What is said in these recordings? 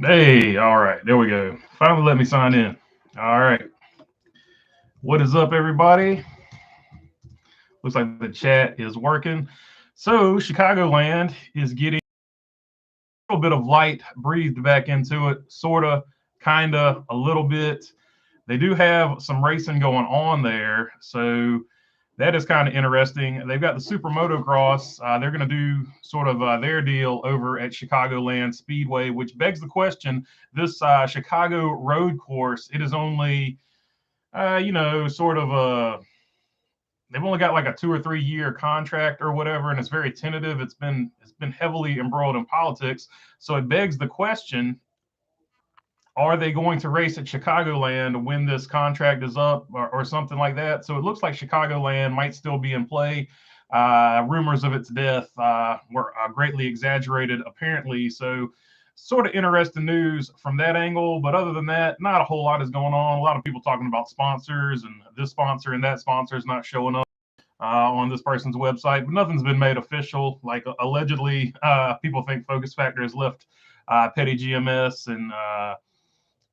Hey, all right, there we go. Finally let me sign in. All right. What is up, everybody? Looks like the chat is working. So, Chicagoland is getting a little bit of light breathed back into it, sort of, kind of, a little bit. They do have some racing going on there. So, that is kind of interesting. They've got the Super Motocross. They're going to do sort of their deal over at Chicagoland Speedway, which begs the question: this Chicago road course, it is only, sort of a. They've only got like a 2 or 3 year contract or whatever, and it's very tentative. It's been heavily embroiled in politics, so it begs the question: are they going to race at Chicagoland when this contract is up or something like that? So it looks like Chicagoland might still be in play. Rumors of its death were greatly exaggerated, apparently. So, sort of interesting news from that angle. But other than that, not a whole lot is going on. A lot of people talking about sponsors and this sponsor and that sponsor is not showing up on this person's website, but nothing's been made official. Like allegedly, people think Focus Factor has left Petty GMS and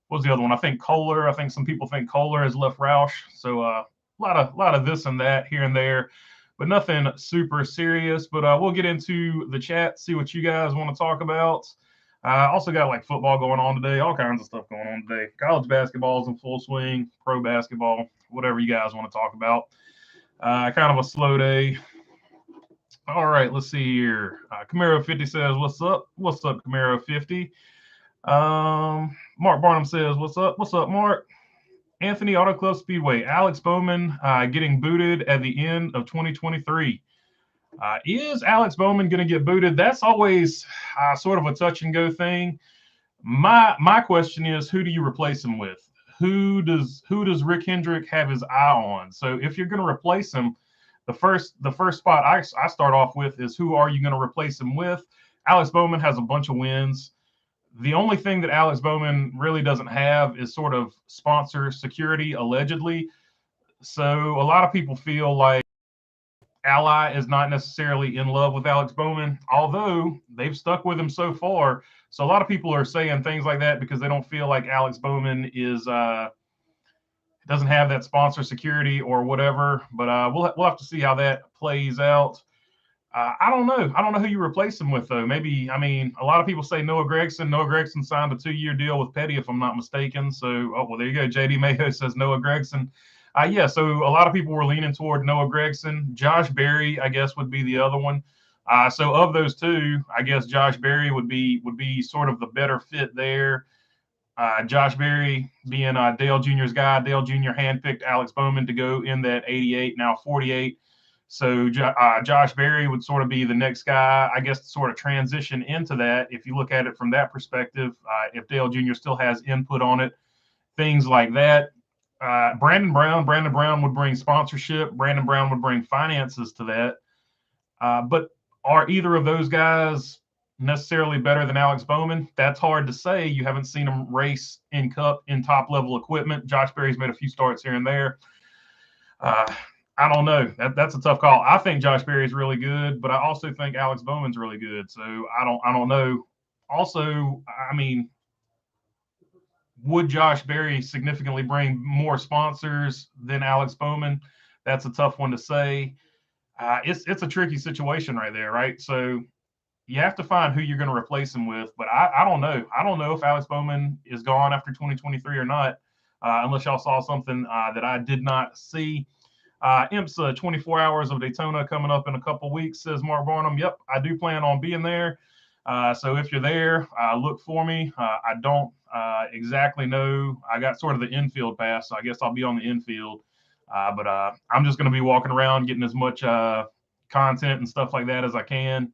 what was the other one? I think Kohler. I think some people think Kohler has left Roush. So a lot of this and that here and there, but nothing super serious. But we'll get into the chat, see what you guys want to talk about. Also got like football going on today, all kinds of stuff going on today. College basketball's in full swing, pro basketball, whatever you guys want to talk about. Kind of a slow day. All right, let's see here. Camaro 50 says, "What's up? What's up, Camaro 50?" Mark Barnum says, "What's up? What's up, Mark?" Anthony Auto Club Speedway. Alex Bowman getting booted at the end of 2023. Is Alex Bowman going to get booted? That's always sort of a touch and go thing. My question is, who do you replace him with? Who does Rick Hendrick have his eye on? So if you're going to replace him, the first spot I start off with is, who are you going to replace him with? Alex Bowman has a bunch of wins. The only thing that Alex Bowman really doesn't have is sort of sponsor security, allegedly. So a lot of people feel like Ally is not necessarily in love with Alex Bowman, although they've stuck with him so far. So a lot of people are saying things like that because they don't feel like Alex Bowman is doesn't have that sponsor security or whatever. But we'll have to see how that plays out. I don't know. I don't know who you replace him with, though. Maybe, I mean, a lot of people say Noah Gragson. Noah Gragson signed a 2 year deal with Petty, if I'm not mistaken. So, oh, well, there you go. JD Mayo says Noah Gragson. Yeah, so a lot of people were leaning toward Noah Gragson. Josh Berry, I guess, would be the other one. So of those two, I guess Josh Berry would be sort of the better fit there. Josh Berry being Dale Jr.'s guy. Dale Jr. handpicked Alex Bowman to go in that 88, now 48. So Josh Berry would sort of be the next guy, I guess, to sort of transition into that. If you look at it from that perspective, if Dale Jr. still has input on it, things like that. Brandon Brown would bring sponsorship. Brandon Brown would bring finances to that. But are either of those guys necessarily better than Alex Bowman? That's hard to say. You haven't seen him race in Cup in top level equipment. Josh Berry's made a few starts here and there. I don't know. That's a tough call. I think Josh Berry is really good, but I also think Alex Bowman's really good. So I don't know. Also, I mean, would Josh Berry significantly bring more sponsors than Alex Bowman? That's a tough one to say. It's a tricky situation right there, right? So you have to find who you're going to replace him with. But I don't know. I don't know if Alex Bowman is gone after 2023 or not, unless y'all saw something that I did not see. IMSA 24 Hours of Daytona coming up in a couple weeks, says Mark Barnum. Yep, I do plan on being there. So if you're there, look for me. I don't exactly know. I got sort of the infield pass, so I guess I'll be on the infield. But I'm just going to be walking around getting as much content and stuff like that as I can.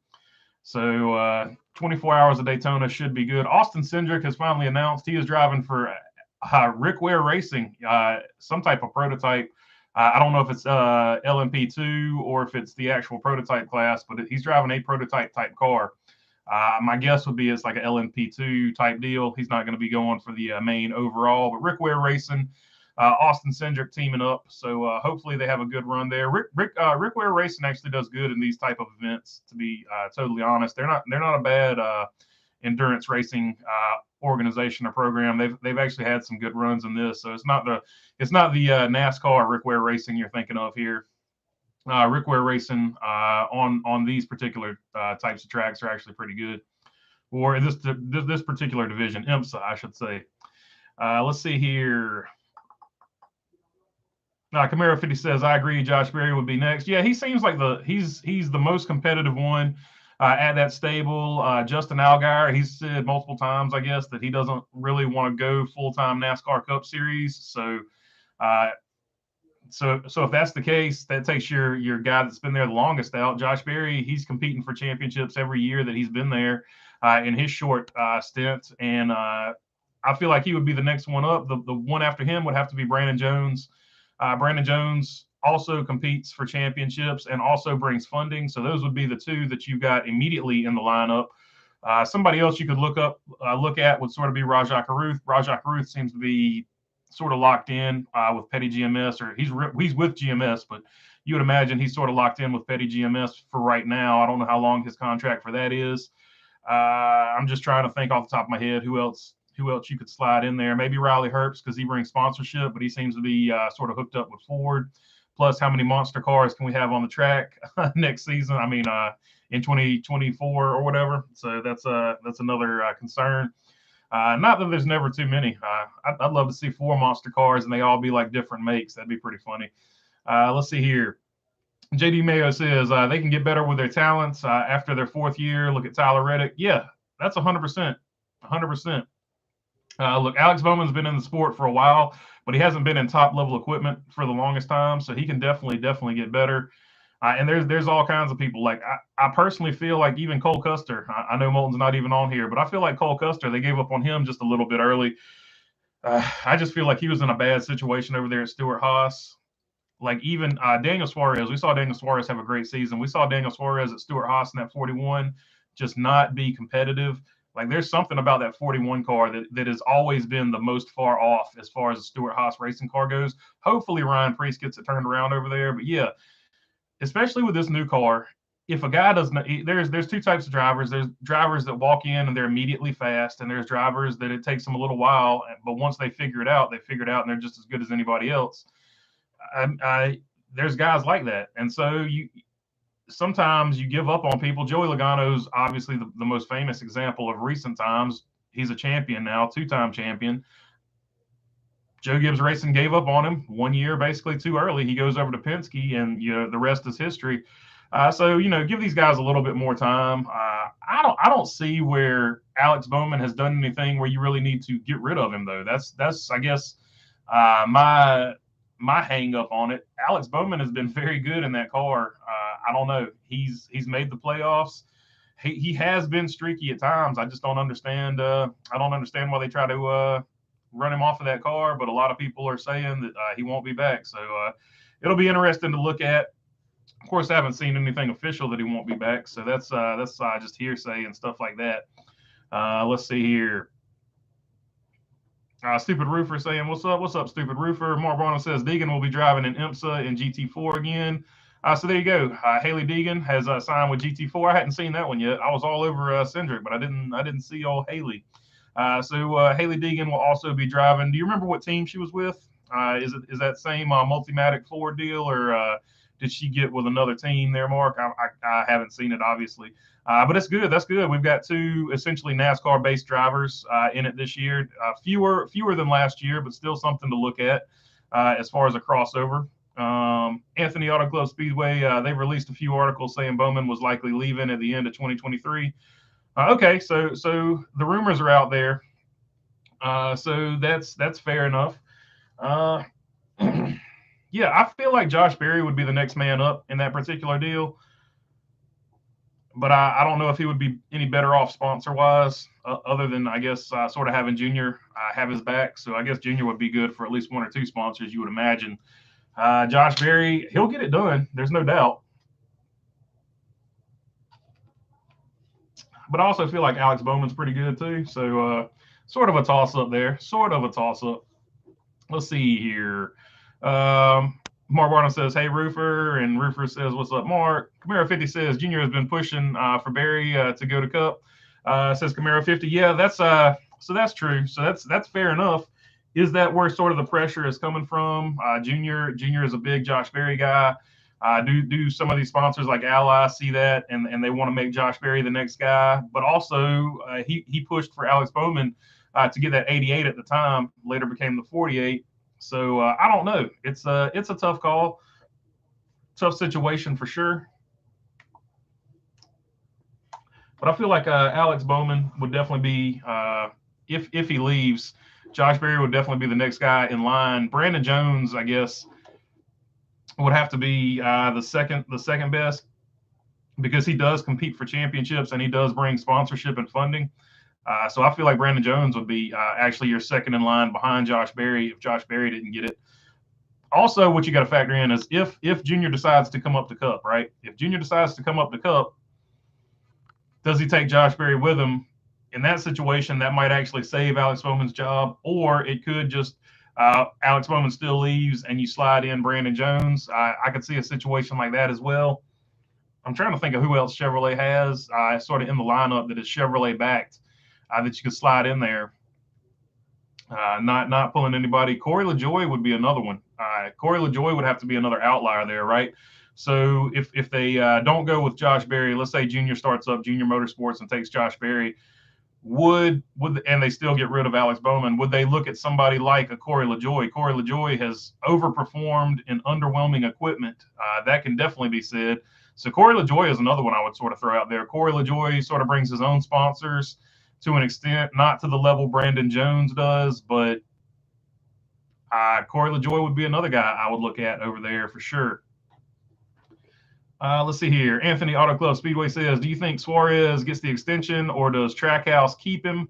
So 24 Hours of Daytona should be good. Austin Cindric has finally announced he is driving for Rick Ware Racing, some type of prototype. I don't know if it's LMP2 or if it's the actual prototype class, but he's driving a prototype type car. My guess would be it's like an LMP2 type deal. He's not going to be going for the main overall, but Rick Ware Racing, Austin Cindric teaming up. So hopefully they have a good run there. Rick Ware Racing actually does good in these type of events. To be totally honest, they're not a bad endurance racing organization or program. They've actually had some good runs in this, so it's not the NASCAR Rick Ware Racing you're thinking of here. Rick Ware Racing on these particular types of tracks are actually pretty good, or this particular division, IMSA, I should say. Let's see here. Camaro 50 says, I agree, Josh Berry would be next. Yeah, he seems like he's the most competitive one at that stable. Justin Allgaier, he's said multiple times, I guess, that he doesn't really want to go full-time NASCAR Cup Series. So if that's the case, that takes your guy that's been there the longest out. Josh Berry, he's competing for championships every year that he's been there in his short stint. And I feel like he would be the next one up. The one after him would have to be Brandon Jones. Brandon Jones also competes for championships and also brings funding. So those would be the two that you've got immediately in the lineup. Somebody else you could look at would sort of be Rajah Caruth. Rajah Caruth seems to be sort of locked in with Petty GMS, or he's with GMS, but you would imagine he's sort of locked in with Petty GMS for right now. I don't know how long his contract for that is. I'm just trying to think off the top of my head who else you could slide in there. Maybe Riley Herbst, because he brings sponsorship, but he seems to be sort of hooked up with Ford. Plus, how many monster cars can we have on the track next season? I mean, in 2024 or whatever. So that's another concern. Not that there's never too many. I'd love to see 4 monster cars and they all be like different makes. That'd be pretty funny. Let's see here. JD Mayo says they can get better with their talents after their 4th year. Look at Tyler Reddick. Yeah, that's 100%. 100%. Look, Alex Bowman's been in the sport for a while, but he hasn't been in top level equipment for the longest time. So he can definitely get better. And there's all kinds of people. Like I personally feel like even Cole Custer, I know Moulton's not even on here, but I feel like Cole Custer, they gave up on him just a little bit early. I just feel like he was in a bad situation over there at Stewart-Haas. Like even Daniel Suarez, we saw Daniel Suarez have a great season. We saw Daniel Suarez at Stewart-Haas in that 41 just not be competitive. Like there's something about that 41 car that has always been the most far off as far as the Stewart-Haas racing car goes. Hopefully Ryan Preece gets it turned around over there. But yeah, especially with this new car, if a guy doesn't, there's 2 types of drivers. There's drivers that walk in and they're immediately fast, and there's drivers that it takes them a little while, but once they figure it out, and they're just as good as anybody else. There's guys like that, and so sometimes you give up on people. Joey Logano's obviously the most famous example of recent times. He's a champion now, 2-time champion. Joe Gibbs Racing gave up on him 1 year, basically too early. He goes over to Penske, and the rest is history. So give these guys a little bit more time. I don't see where Alex Bowman has done anything where you really need to get rid of him, though. That's I guess my hang up on it. Alex Bowman has been very good in that car. I don't know. He's made the playoffs. He has been streaky at times. I just don't understand. I don't understand why they try to run him off of that car. But a lot of people are saying that he won't be back. So it'll be interesting to look at. Of course, I haven't seen anything official that he won't be back. So that's just hearsay and stuff like that. Let's see here. Stupid Roofer saying, what's up, Stupid Roofer? Mark Barnum says Deegan will be driving in IMSA in GT4 again. So there you go. Haley Deegan has signed with GT4. I hadn't seen that one yet. I was all over Cindric, but I didn't see old Haley. So Haley Deegan will also be driving. Do you remember what team she was with? Is that same Multimatic Ford deal, or did she get with another team there, Mark? I haven't seen it, obviously. But it's good. That's good. We've got 2 essentially NASCAR-based drivers in it this year. Fewer than last year, but still something to look at as far as a crossover. Anthony Auto Club Speedway, they've released a few articles saying Bowman was likely leaving at the end of 2023. Okay, so the rumors are out there. So that's fair enough. Yeah, I feel like Josh Berry would be the next man up in that particular deal. But I don't know if he would be any better off sponsor-wise, other than, I guess, sort of having Junior have his back. So I guess Junior would be good for at least 1 or 2 sponsors, you would imagine. Josh Berry, he'll get it done. There's no doubt. But I also feel like Alex Bowman's pretty good, too. So sort of a toss-up there. Sort of a toss-up. Let's see here. Mark Barnum says, hey, Roofer. And Roofer says, what's up, Mark? Camaro 50 says, Junior has been pushing for Berry to go to Cup. Says Camaro 50. Yeah, that's So that's true. So that's fair enough. Is that where sort of the pressure is coming from? Junior is a big Josh Berry guy. Do some of these sponsors like Ally see that and they want to make Josh Berry the next guy? But also he pushed for Alex Bowman to get that 88 at the time. Later became the 48. So I don't know. It's a tough call, tough situation for sure. But I feel like Alex Bowman would definitely be if he leaves. Josh Berry would definitely be the next guy in line. Brandon Jones, I guess, would have to be the second best because he does compete for championships and he does bring sponsorship and funding. So I feel like Brandon Jones would be actually your second in line behind Josh Berry if Josh Berry didn't get it. Also, what you got to factor in is if Junior decides to come up to Cup, right? If Junior decides to come up to Cup, does he take Josh Berry with him? In that situation, that might actually save Alex Bowman's job, or it could just Alex Bowman still leaves and you slide in Brandon Jones. I could see a situation like that as well. I'm trying to think of who else Chevrolet has sort of in the lineup that is Chevrolet backed that you could slide in there. Not pulling anybody. Corey LaJoie would be another one. Corey LaJoie would have to be another outlier there, right? So if they don't go with Josh Berry, let's say Junior starts up Junior Motorsports and takes Josh Berry, would and they still get rid of Alex Bowman, would they look at somebody like a Corey LaJoie? Corey LaJoie has overperformed in underwhelming equipment. That can definitely be said. So Corey LaJoie is another one I would sort of throw out there. Corey LaJoie sort of brings his own sponsors to an extent, not to the level Brandon Jones does, but Corey LaJoie would be another guy I would look at over there for sure. Let's see here. Anthony Auto Club Speedway says, do you think Suarez gets the extension or does Trackhouse keep him?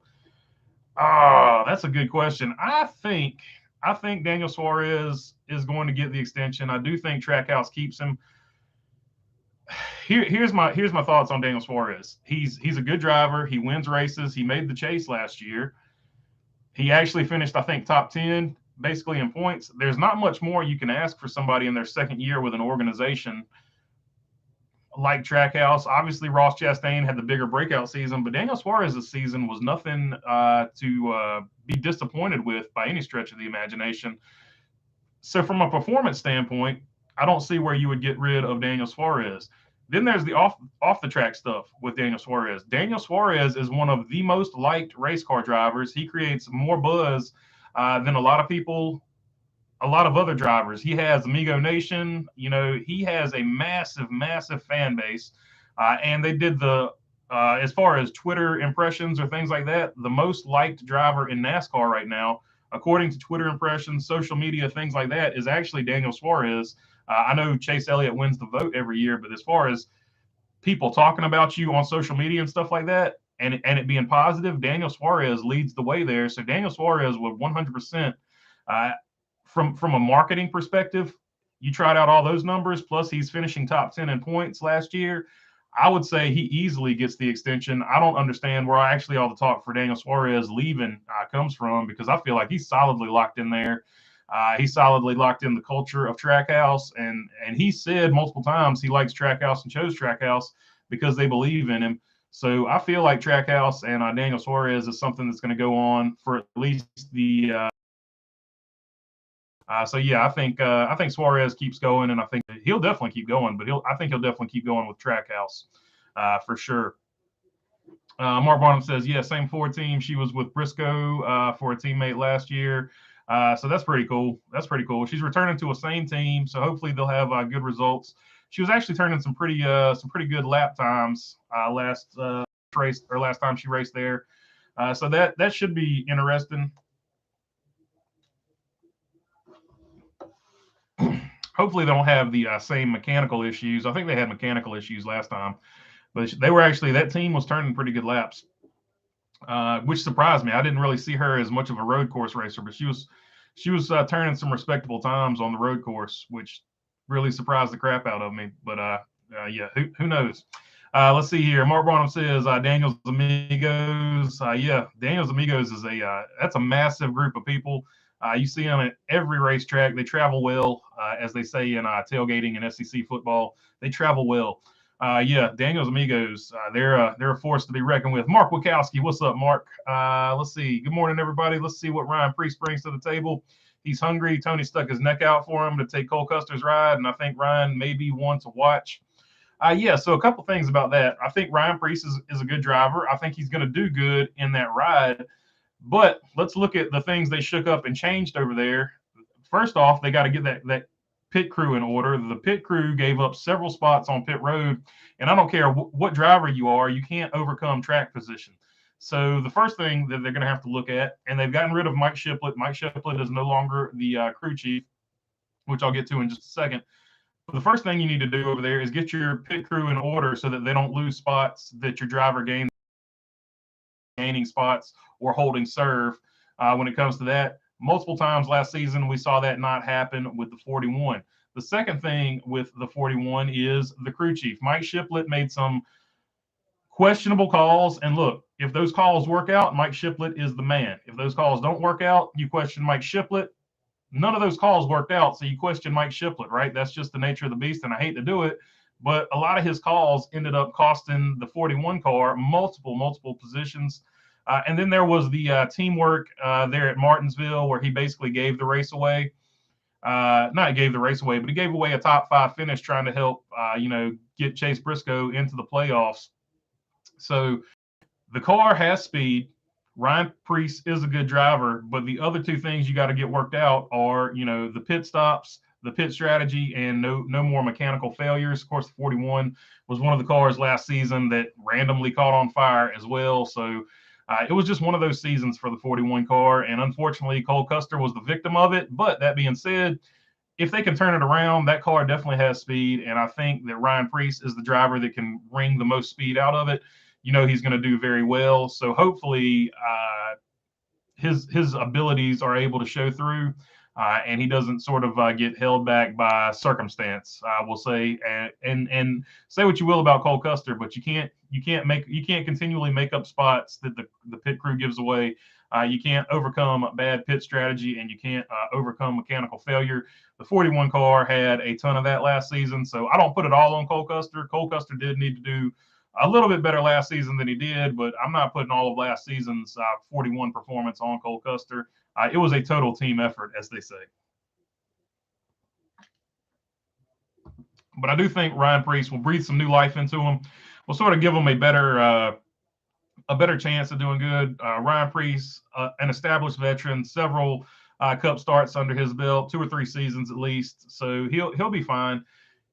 Oh, that's a good question. I think Daniel Suarez is going to get the extension. I do think Trackhouse keeps him. Here's my thoughts on Daniel Suarez. He's a good driver. He wins races. He made the chase last year. He actually finished, I think, top 10 basically in points. There's not much more you can ask for somebody in their second year with an organization like Trackhouse. Obviously, Ross Chastain had the bigger breakout season, but Daniel Suarez's season was nothing to be disappointed with by any stretch of the imagination. So from a performance standpoint, I don't see where you would get rid of Daniel Suarez. Then there's the off the track stuff with Daniel Suarez. Daniel Suarez is one of the most liked race car drivers. He creates more buzz than a lot of other drivers. He has Amigo Nation. You know, he has a massive, massive fan base. And they did as far as Twitter impressions or things like that, the most liked driver in NASCAR right now, according to Twitter impressions, social media, things like that, is actually Daniel Suarez. I know Chase Elliott wins the vote every year, but as far as people talking about you on social media and stuff like that, and it being positive, Daniel Suarez leads the way there. So Daniel Suarez would 100%, from a marketing perspective, you tried out all those numbers, plus he's finishing top 10 in points last year. I would say he easily gets the extension. I don't understand where actually all the talk for Daniel Suarez leaving comes from, because I feel like he's solidly locked in there. He's solidly locked in the culture of Trackhouse, and he said multiple times he likes Trackhouse and chose Trackhouse because they believe in him. So I feel like Trackhouse and Daniel Suarez is something that's going to go on for at least the. So yeah, I think Suarez keeps going, and I think he'll definitely keep going. But I think he'll definitely keep going with Trackhouse for sure. Mark Barnum says, yeah, same Ford team. She was with Briscoe for a teammate last year. So that's pretty cool. That's pretty cool. She's returning to a same team, so hopefully they'll have good results. She was actually turning some pretty good lap times last time she raced there. So that should be interesting. Hopefully they don't have the same mechanical issues. I think they had mechanical issues last time, but they were actually, that team was turning pretty good laps, which surprised me. I didn't really see her as much of a road course racer, but she was turning some respectable times on the road course, which really surprised the crap out of me. But yeah, who knows? Let's see here. Mark Barnum says Daniel's Amigos. Yeah, Daniel's Amigos is that's a massive group of people. You see them at every racetrack. They travel well, as they say in tailgating and SEC football. They travel well. Yeah, Daniel's Amigos, they're a force to be reckoned with. Mark Wachowski, what's up, Mark? Let's see. Good morning, everybody. Let's see what Ryan Preece brings to the table. He's hungry. Tony stuck his neck out for him to take Cole Custer's ride, and I think Ryan may be one to watch. Yeah, so a couple things about that. I think Ryan Preece is a good driver. I think he's going to do good in that ride. But let's look at the things they shook up and changed over there. First off, they got to get that pit crew in order. The pit crew gave up several spots on pit road, and I don't care what driver you are, you can't overcome track position. So the first thing that they're going to have to look at, and they've gotten rid of Mike Shiplett. Mike Shiplett is no longer the crew chief, which I'll get to in just a second. The first thing you need to do over there is get your pit crew in order so that they don't lose spots that your driver gains, gaining spots or holding serve. When it comes to that, multiple times last season we saw that not happen with the 41. The second thing with the 41 is the crew chief. Mike Shiplett made some questionable calls, and look, if those calls work out, Mike Shiplett is the man. If those calls don't work out, you question Mike Shiplett. None of those calls worked out, so you question Mike Shiplett, right? That's just the nature of the beast, and I hate to do it, but a lot of his calls ended up costing the 41 car multiple positions. And then there was the teamwork there at Martinsville, where he basically gave the race away. Not gave the race away, but he gave away a top 5 finish trying to help, get Chase Briscoe into the playoffs. So the car has speed. Ryan Preece is a good driver, but the other two things you got to get worked out are, the pit stops, the pit strategy, and no more mechanical failures. Of course, the 41 was one of the cars last season that randomly caught on fire as well. So it was just one of those seasons for the 41 car, and unfortunately, Cole Custer was the victim of it. But that being said, if they can turn it around, that car definitely has speed, and I think that Ryan Preece is the driver that can wring the most speed out of it. He's going to do very well. So hopefully his abilities are able to show through, and he doesn't sort of get held back by circumstance. We'll say, and say what you will about Cole Custer, but you can't continually make up spots that the pit crew gives away. You can't overcome bad pit strategy, and you can't overcome mechanical failure. The 41 car had a ton of that last season, so I don't put it all on Cole Custer. Cole Custer did need to do a little bit better last season than he did, but I'm not putting all of last season's 41 performance on Cole Custer. It was a total team effort, as they say. But I do think Ryan Preece will breathe some new life into him. We'll sort of give him a better chance of doing good. Ryan Preece, an established veteran, several Cup starts under his belt, 2 or 3 seasons at least. So he'll be fine.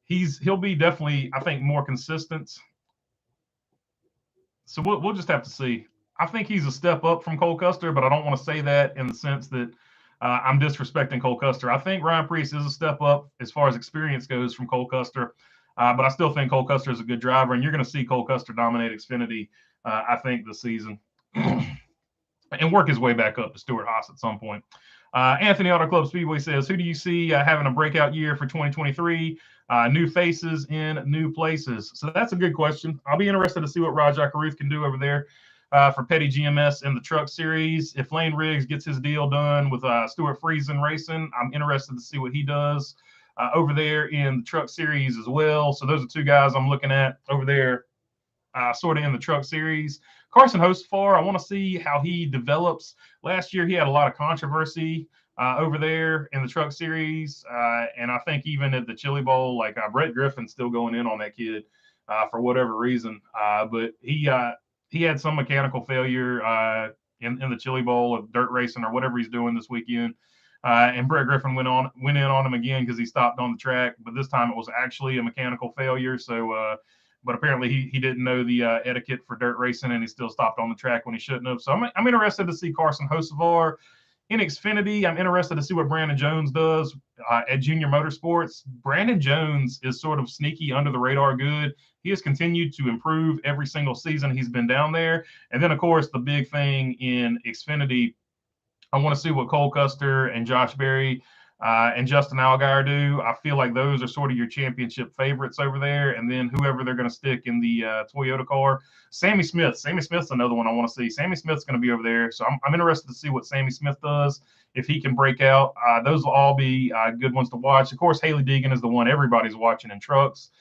He'll be definitely, I think, more consistent. So we'll just have to see. I think he's a step up from Cole Custer, but I don't want to say that in the sense that I'm disrespecting Cole Custer. I think Ryan Preece is a step up as far as experience goes from Cole Custer, but I still think Cole Custer is a good driver, and you're going to see Cole Custer dominate Xfinity, I think, this season, and work his way back up to Stewart Haas at some point. Anthony Auto Club Speedway says, who do you see having a breakout year for 2023? New faces in new places. So that's a good question. I'll be interested to see what Rajah Caruth can do over there for Petty GMS in the Truck Series. If Lane Riggs gets his deal done with Stuart Friesen Racing, I'm interested to see what he does over there in the Truck Series as well. So those are 2 guys I'm looking at over there sort of in the Truck Series. Carson Hostfar, I want to see how he develops. Last year, he had a lot of controversy over there in the Truck Series, and I think even at the Chili Bowl, like Brett Griffin's still going in on that kid for whatever reason. But he had some mechanical failure in the Chili Bowl of dirt racing or whatever he's doing this weekend. And Brett Griffin went in on him again because he stopped on the track, but this time it was actually a mechanical failure. So but apparently he didn't know the etiquette for dirt racing, and he still stopped on the track when he shouldn't have. So I'm interested to see Carson Hocevar in Xfinity. I'm interested to see what Brandon Jones does at Junior Motorsports. Brandon Jones is sort of sneaky under the radar good. He has continued to improve every single season he's been down there. And then, of course, the big thing in Xfinity, I want to see what Cole Custer and Josh Berry and Justin Allgaier do. I feel like those are sort of your championship favorites over there. And then whoever they're going to stick in the Toyota car. Sammy Smith's another one I want to see. Sammy Smith's going to be over there. So I'm interested to see what Sammy Smith does, if he can break out. Those will all be good ones to watch. Of course, Haley Deegan is the one everybody's watching in trucks.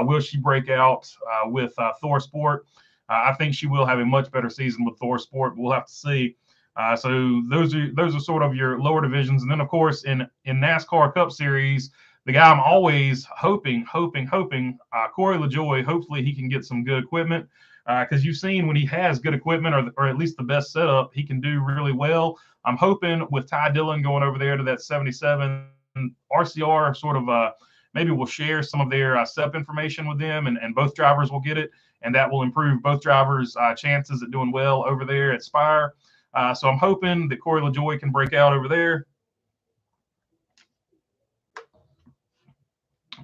Will she break out with Thor Sport? I think she will have a much better season with Thor Sport. We'll have to see. So those are sort of your lower divisions, and then of course in NASCAR Cup Series, the guy I'm always hoping, Corey LaJoie. Hopefully he can get some good equipment, because you've seen when he has good equipment or at least the best setup, he can do really well. I'm hoping with Ty Dillon going over there to that 77 RCR, sort of maybe we'll share some of their setup information with them, and both drivers will get it, and that will improve both drivers' chances at doing well over there at Spire. So I'm hoping that Corey LaJoie can break out over there.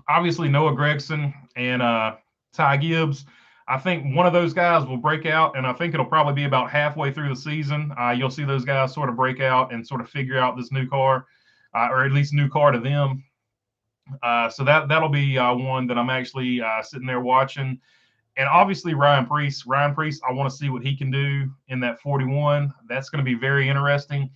Obviously, Noah Gregson and Ty Gibbs. I think one of those guys will break out, and I think it'll probably be about halfway through the season. You'll see those guys sort of break out and sort of figure out this new car, or at least new car to them. So that'll be one that I'm actually sitting there watching. And obviously Ryan Preece, I want to see what he can do in that 41. That's going to be very interesting.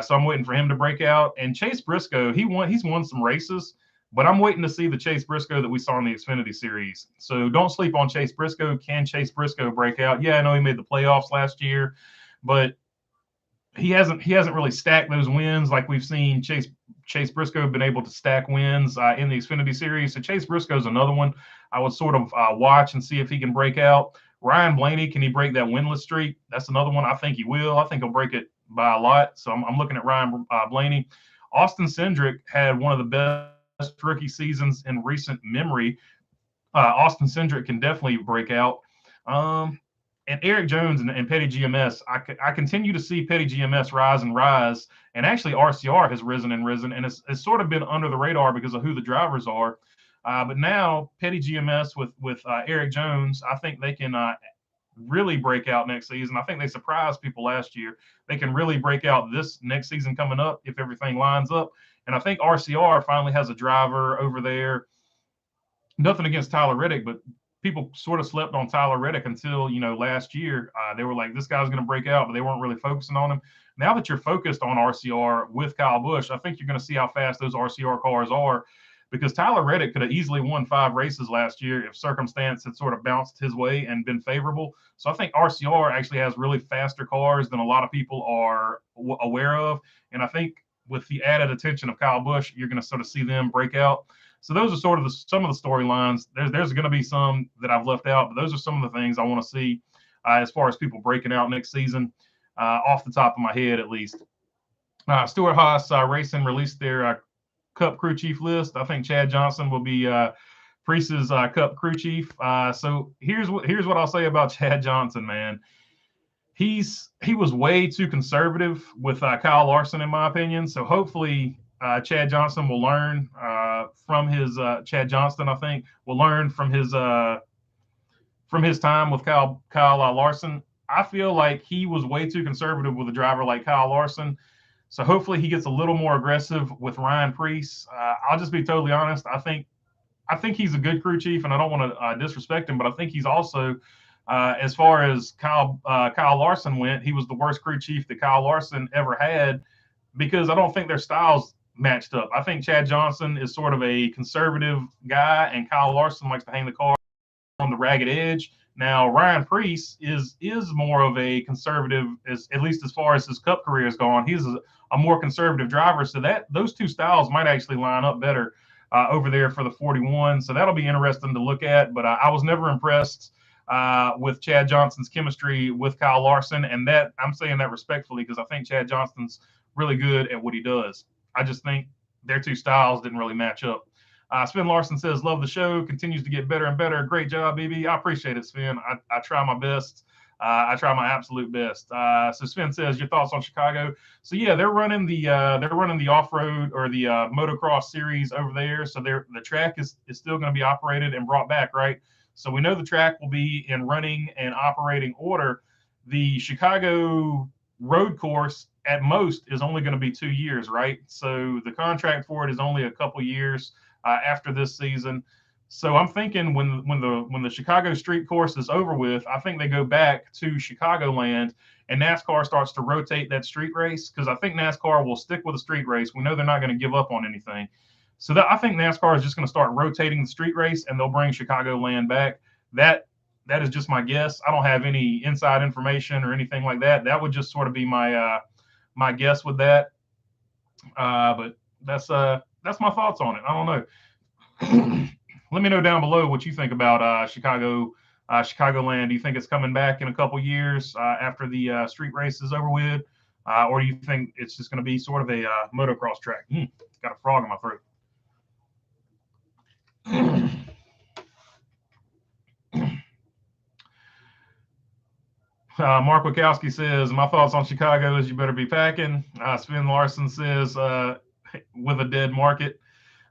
So I'm waiting for him to break out. And Chase Briscoe, he's won some races, but I'm waiting to see the Chase Briscoe that we saw in the Xfinity Series. So don't sleep on Chase Briscoe. Can Chase Briscoe break out? Yeah, I know he made the playoffs last year, but he hasn't really stacked those wins like we've seen Chase Briscoe been able to stack wins in the Xfinity Series. So Chase Briscoe's another one I would sort of watch and see if he can break out. Ryan Blaney, can he break that winless streak? That's another one. I think he will. I think he'll break it by a lot. So I'm looking at Ryan Blaney. Austin Cindric had one of the best rookie seasons in recent memory. Austin Cindric can definitely break out. And Eric Jones and Petty GMS, I continue to see Petty GMS rise and rise, and actually RCR has risen, and it's sort of been under the radar because of who the drivers are. But now Petty GMS with Eric Jones, I think they can really break out next season. I think they surprised people last year. They can really break out this next season coming up if everything lines up. And I think RCR finally has a driver over there. Nothing against Tyler Reddick, but people sort of slept on Tyler Reddick until, last year. They were like, this guy's going to break out, but they weren't really focusing on him. Now that you're focused on RCR with Kyle Busch, I think you're going to see how fast those RCR cars are, because Tyler Reddick could have easily won 5 races last year if circumstance had sort of bounced his way and been favorable. So I think RCR actually has really faster cars than a lot of people are aware of. And I think with the added attention of Kyle Busch, you're going to sort of see them break out. So those are sort of some of the storylines. There's going to be some that I've left out, but those are some of the things I want to see as far as people breaking out next season, off the top of my head at least. Stuart Haas Racing released their Cup crew chief list. I think Chad Johnson will be Preece's Cup crew chief. So here's what I'll say about Chad Johnson, man. He was way too conservative with Kyle Larson, in my opinion. So hopefully Chad Johnson will learn from his Chad Johnston, I think, will learn from his time with Kyle Larson. I feel like he was way too conservative with a driver like Kyle Larson. So hopefully he gets a little more aggressive with Ryan Preece. I'll just be totally honest. I think he's a good crew chief, and I don't want to disrespect him, but I think he's also, as far as Kyle Larson went, he was the worst crew chief that Kyle Larson ever had, because I don't think their styles matched up. I think Chad Johnson is sort of a conservative guy, and Kyle Larson likes to hang the car on the ragged edge. Now, Ryan Preece is more of a conservative, at least as far as his Cup career has gone. He's a more conservative driver, so that those two styles might actually line up better over there for the 41. So that'll be interesting to look at. But I was never impressed with Chad Johnson's chemistry with Kyle Larson, and that I'm saying that respectfully, because I think Chad Johnson's really good at what he does. I just think their two styles didn't really match up. Sven Larson says, love the show, continues to get better and better. Great job, BB. I appreciate it, Sven. I try my best. I try my absolute best. So Sven says, your thoughts on Chicago? So yeah, they're running the off-road or the motocross series over there. So the track is still going to be operated and brought back, right? So we know the track will be in running and operating order. The Chicago road course at most is only going to be 2 years, right? So the contract for it is only a couple years after this season. So I'm thinking when the Chicago street course is over with, I think they go back to Chicagoland and NASCAR starts to rotate that street race, because I think NASCAR will stick with a street race. We know they're not going to give up on anything. So that I think NASCAR is just going to start rotating the street race, and they'll bring Chicagoland back. That is just my guess. I don't have any inside information or anything like that. That would just sort of be my my guess with that. But that's my thoughts on it. I don't know. Let me know down below what you think about Chicagoland. Do you think it's coming back in a couple years after the street race is over with, or do you think it's just going to be sort of a motocross track? Got a frog in my throat. Mark Wachowski says, my thoughts on Chicago is you better be packing. Sven Larson says, with a dead market.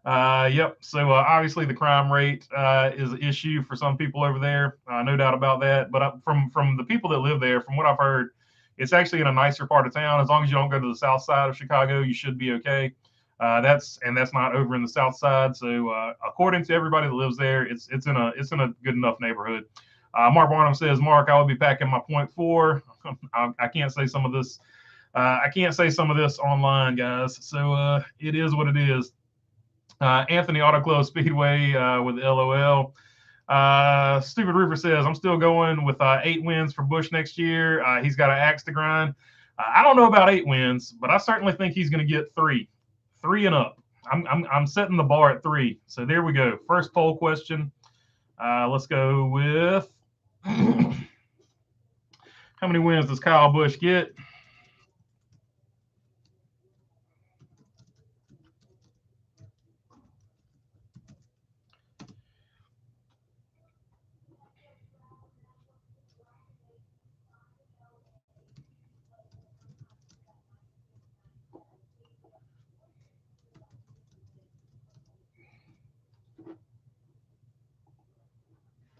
Yep. So obviously the crime rate is an issue for some people over there. No doubt about that. But from the people that live there, from what I've heard, it's actually in a nicer part of town. As long as you don't go to the south side of Chicago, you should be okay. That's not over in the south side. So according to everybody that lives there, it's in a good enough neighborhood. Mark Barnum says, Mark, I will be packing my .4. I can't say some of this. I can't say some of this online, guys. So it is what it is. Anthony Auto Club Speedway with LOL. Stupid Roofer says, I'm still going with 8 wins for Busch next year. He's got an axe to grind. I don't know about 8 wins, but I certainly think he's going to get 3 and up. I'm setting the bar at 3. So there we go. First poll question. Let's go with how many wins does Kyle Busch get?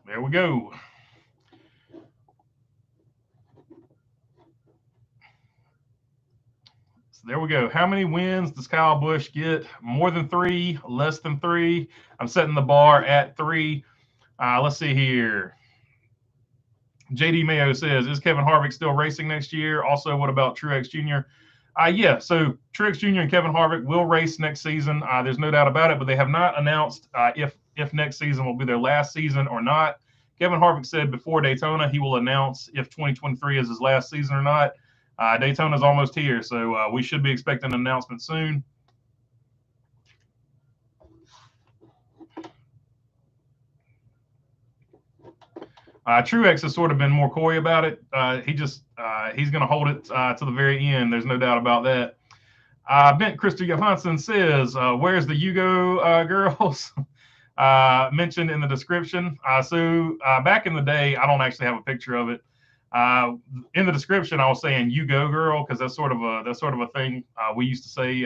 There we go. So there we go. How many wins does Kyle Busch get? More than 3, less than 3. I'm setting the bar at 3. Let's see here. JD Mayo says, is Kevin Harvick still racing next year? Also, what about Truex Jr.? Yeah, so Truex Jr. and Kevin Harvick will race next season. There's no doubt about it, but they have not announced if next season will be their last season or not. Kevin Harvick said before Daytona he will announce if 2023 is his last season or not. Daytona's almost here, so we should be expecting an announcement soon. Truex has sort of been more coy about it. He's going to hold it to the very end. There's no doubt about that. Bent Krista Johansson says, where's the Yugo girls? Mentioned in the description. So back in the day, I don't actually have a picture of it. In the description, I was saying "you go, girl" because that's sort of a thing we used to say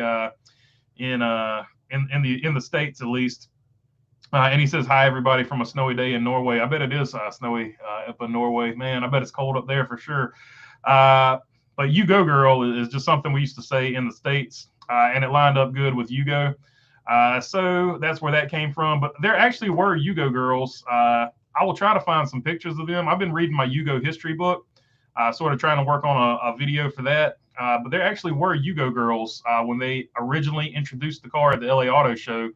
in the States at least. And he says, hi, everybody from a snowy day in Norway. I bet it is snowy up in Norway. Man, I bet it's cold up there for sure. But "you go, girl" is just something we used to say in the States, and it lined up good with Yugo. So that's where that came from. But there actually were Yugo girls. I will try to find some pictures of them. I've been reading my Yugo history book, sort of trying to work on a video for that. But there actually were Yugo girls when they originally introduced the car at the LA Auto Show.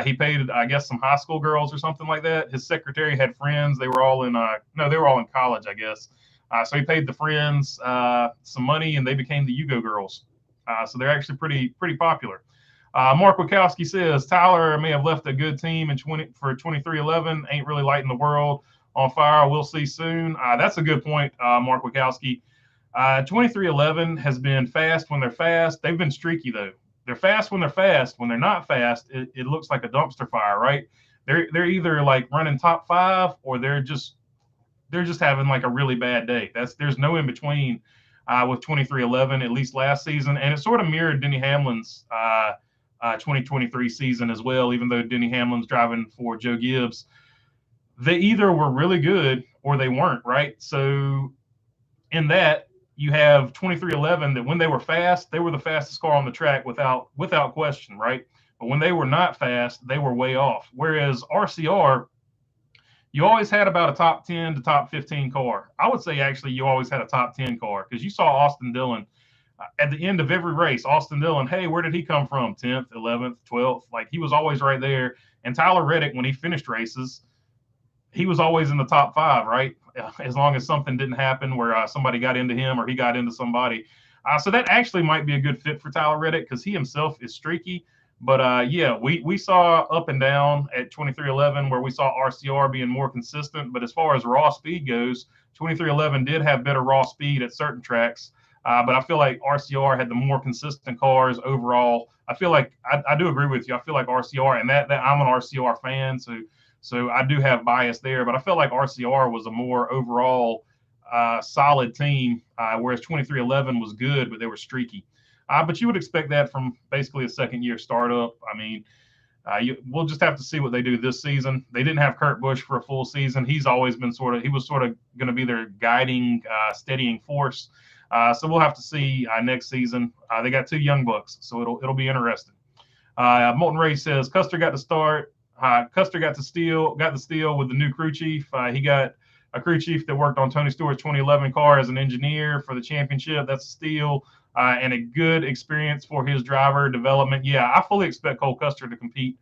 He paid, I guess, some high school girls or something like that. His secretary had friends. They were all in they were all in college, I guess. So he paid the friends some money, and they became the Yugo girls. So they're actually pretty popular. Mark Wachowski says, Tyler may have left a good team for 2311. Ain't really lighting the world on fire. We'll see soon. That's a good point, Mark Wachowski. 2311 has been fast when they're fast. They've been streaky, though. They're fast when they're fast. When they're not fast, it looks like a dumpster fire, right? They're either like running top 5 or they're just having like a really bad day. There's no in between with 2311, at least last season. And it sort of mirrored Denny Hamlin's 2023 season as well, even though Denny Hamlin's driving for Joe Gibbs. They either were really good or they weren't, right? So in that, you have 2311 that when they were fast, they were the fastest car on the track without question, right? But when they were not fast, they were way off. Whereas RCR, you always had about a top 10 to top 15 car. I would say actually you always had a top 10 car because you saw Austin Dillon At the end of every race, Austin Dillon, hey, where did he come from? 10th, 11th, 12th. Like, he was always right there. And Tyler Reddick, when he finished races, he was always in the top 5, right? As long as something didn't happen where somebody got into him or he got into somebody. So that actually might be a good fit for Tyler Reddick because he himself is streaky. But yeah, we saw up and down at 2311 where we saw RCR being more consistent. But as far as raw speed goes, 2311 did have better raw speed at certain tracks. But I feel like RCR had the more consistent cars overall. I feel like I do agree with you. I feel like RCR, and that I'm an RCR fan, so I do have bias there. But I felt like RCR was a more overall solid team, whereas 2311 was good, but they were streaky. But you would expect that from basically a second-year startup. I mean, we'll just have to see what they do this season. They didn't have Kurt Busch for a full season. He's always been he was sort of going to be their guiding, steadying force. So we'll have to see next season. They got 2 young bucks, so it'll be interesting. Molten Ray says Custer got to start. Custer got the steal with the new crew chief. He got a crew chief that worked on Tony Stewart's 2011 car as an engineer for the championship. That's a steal and a good experience for his driver development. Yeah, I fully expect Cole Custer to compete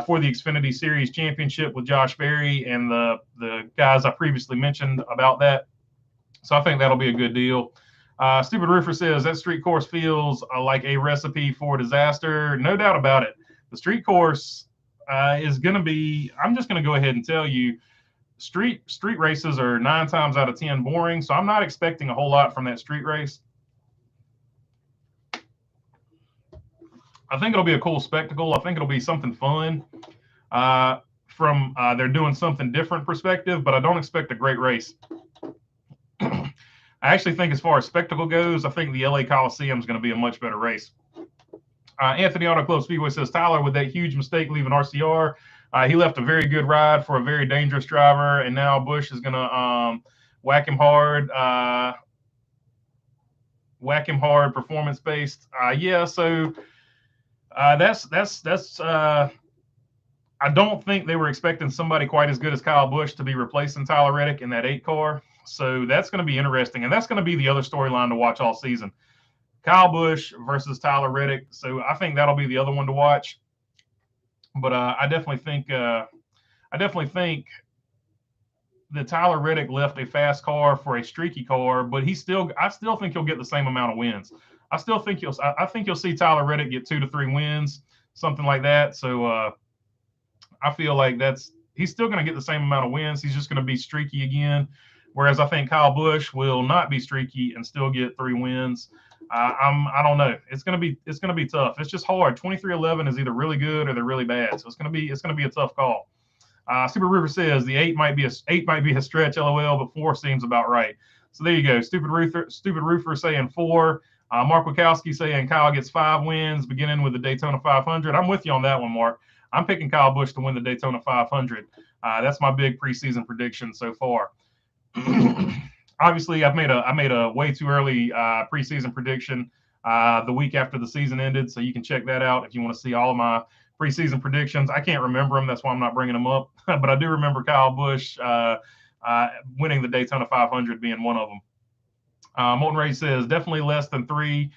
for the Xfinity Series championship with Josh Berry and the guys I previously mentioned about that. So I think that'll be a good deal. Stupid Roofer says that street course feels like a recipe for disaster. No doubt about it. The street course is going to be, I'm just going to go ahead and tell you, street races are 9 times out of 10 boring. So I'm not expecting a whole lot from that street race. I think it'll be a cool spectacle. I think it'll be something fun from they're doing something different perspective, but I don't expect a great race. I actually think as far as spectacle goes, I think the LA Coliseum is going to be a much better race. Anthony Auto Club Speedway says, Tyler, with that huge mistake leaving RCR, he left a very good ride for a very dangerous driver, and now Busch is going to whack him hard performance-based. Yeah, so that's I don't think they were expecting somebody quite as good as Kyle Busch to be replacing Tyler Reddick in that 8 car. So that's going to be interesting. And that's going to be the other storyline to watch all season. Kyle Busch versus Tyler Reddick. So I think that'll be the other one to watch. But I definitely think that Tyler Reddick left a fast car for a streaky car, but I still think he'll get the same amount of wins. I think you'll see Tyler Reddick get 2 to 3 wins, something like that. So I feel like he's still going to get the same amount of wins. He's just going to be streaky again. Whereas I think Kyle Busch will not be streaky and still get 3 wins. I don't know. It's gonna be tough. It's just hard. 2311 is either really good or they're really bad. So it's gonna be a tough call. Super River says the 8 might be a stretch, LOL, but 4 seems about right. So there you go. Stupid Roofer saying 4. Mark Wachowski saying Kyle gets 5 wins, beginning with the Daytona 500. I'm with you on that one, Mark. I'm picking Kyle Busch to win the Daytona 500. That's my big preseason prediction so far. Obviously, I made a way too early preseason prediction the week after the season ended, so you can check that out if you want to see all of my preseason predictions. I can't remember them, that's why I'm not bringing them up, but I do remember Kyle Busch winning the Daytona 500 being one of them. Molten Ray says definitely less than 3.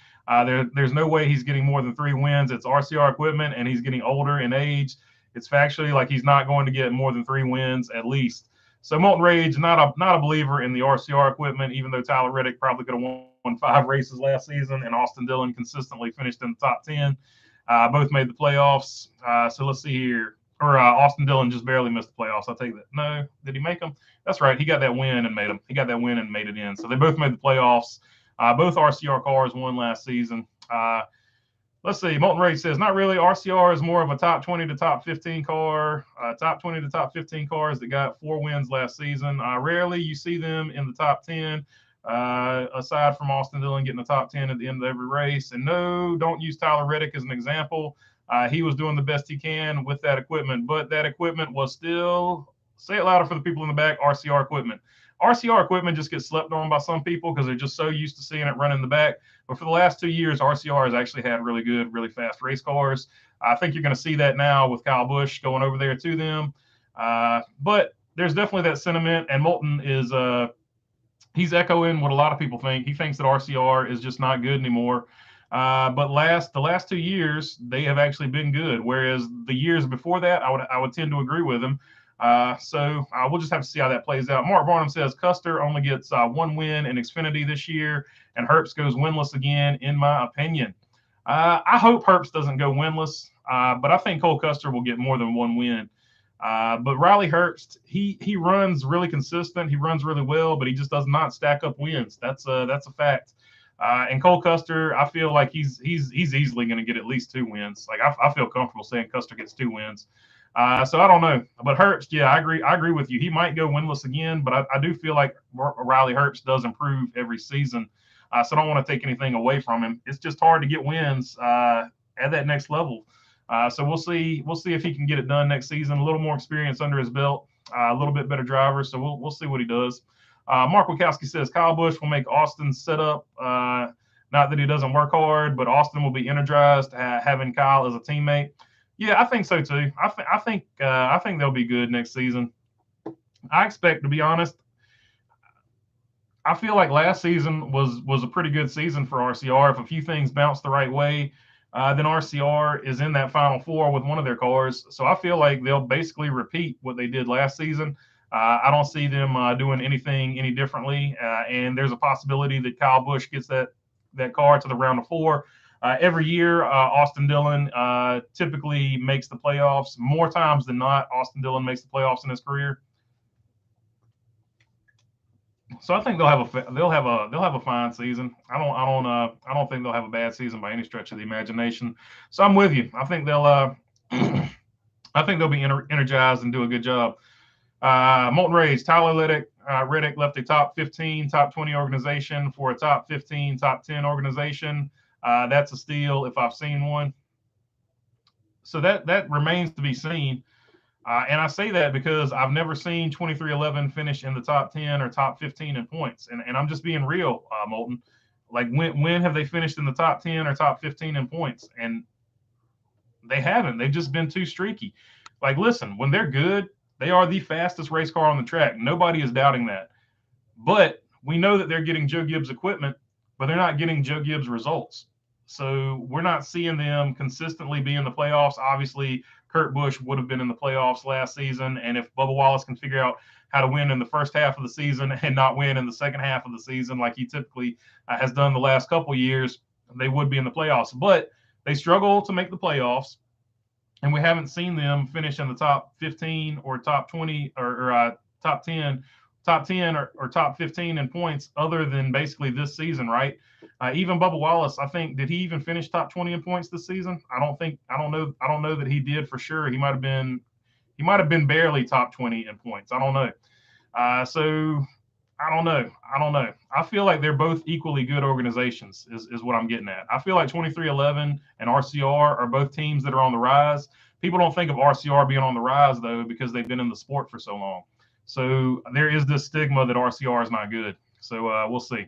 There's no way he's getting more than 3 wins. It's RCR equipment, and he's getting older in age. It's factually like he's not going to get more than 3 wins at least. So Molten Rage, not a believer in the RCR equipment, even though Tyler Reddick probably could have won 5 races last season, and Austin Dillon consistently finished in the top 10. Both made the playoffs. So let's see here. Or Austin Dillon just barely missed the playoffs. I'll take that. No, did he make them? That's right. He got that win and made them. He got that win and made it in. So they both made the playoffs. Both RCR cars won last season. Let's see. Molten Rage says, not really. RCR is more of a top 20 to top 15 car. Top 20 to top 15 cars that got 4 wins last season. Rarely you see them in the top 10, aside from Austin Dillon getting the top 10 at the end of every race. And no, don't use Tyler Reddick as an example. He was doing the best he can with that equipment, but that equipment was still, say it louder for the people in the back, RCR equipment. RCR equipment just gets slept on by some people because they're just so used to seeing it run in the back. But for the last 2 years, RCR has actually had really good, really fast race cars. I think you're going to see that now with Kyle Busch going over there to them. But there's definitely that sentiment, and Molten is he's echoing what a lot of people think. He thinks that RCR is just not good anymore. But the last 2 years they have actually been good, whereas the years before that I would tend to agree with him. So we'll just have to see how that plays out. Mark Barnum says Custer only gets one win in Xfinity this year, and Herbst goes winless again, in my opinion. I hope Herbst doesn't go winless, but I think Cole Custer will get more than one win. But Riley Herbst, he runs really consistent. He runs really well, but he just does not stack up wins. That's a fact. And Cole Custer, I feel like he's easily going to get at least 2 wins. Like I feel comfortable saying Custer gets 2 wins. So I don't know, but Herbst, yeah, I agree with you. He might go winless again, but I do feel like Riley Herbst does improve every season. So I don't want to take anything away from him. It's just hard to get wins at that next level. So we'll see if he can get it done next season. A little more experience under his belt, a little bit better driver. So we'll see what he does. Mark Wachowski says Kyle Busch will make Austin's setup. Not that he doesn't work hard, but Austin will be energized having Kyle as a teammate. Yeah, I think so too. I think they'll be good next season. I expect, to be honest, I feel like last season was a pretty good season for RCR. If a few things bounce the right way, then RCR is in that Final Four with one of their cars. So I feel like they'll basically repeat what they did last season. I don't see them doing anything any differently. And there's a possibility that Kyle Busch gets that car to the round of 4. Every year, Austin Dillon typically makes the playoffs. More times than not, Austin Dillon makes the playoffs in his career. So I think they'll have a fine season. I don't think they'll have a bad season by any stretch of the imagination. So I'm with you. I think they'll be energized and do a good job. Molten Rage, Tyler Reddick left a top 15, top 20 organization for a top 15, top 10 organization. That's a steal if I've seen one. So that remains to be seen. And I say that because I've never seen 23XI finish in the top 10 or top 15 in points. And I'm just being real, Molten. Like when have they finished in the top 10 or top 15 in points? And they haven't. They've just been too streaky. Like, listen, when they're good, they are the fastest race car on the track. Nobody is doubting that. But we know that they're getting Joe Gibbs equipment, but they're not getting Joe Gibbs results. So we're not seeing them consistently be in the playoffs. Obviously, Kurt Busch would have been in the playoffs last season. And if Bubba Wallace can figure out how to win in the first half of the season and not win in the second half of the season like he typically has done the last couple of years, they would be in the playoffs. But they struggle to make the playoffs. And we haven't seen them finish in the top 15 or top 20 or top 10 or top 15 in points other than basically this season, right? Even Bubba Wallace, I think, did he even finish top 20 in points this season? I don't know that he did for sure. He might have been barely top 20 in points. I don't know. So I don't know. I feel like they're both equally good organizations is what I'm getting at. I feel like 23XI and RCR are both teams that are on the rise. People don't think of RCR being on the rise, though, because they've been in the sport for so long. So there is this stigma that RCR is not good. So we'll see.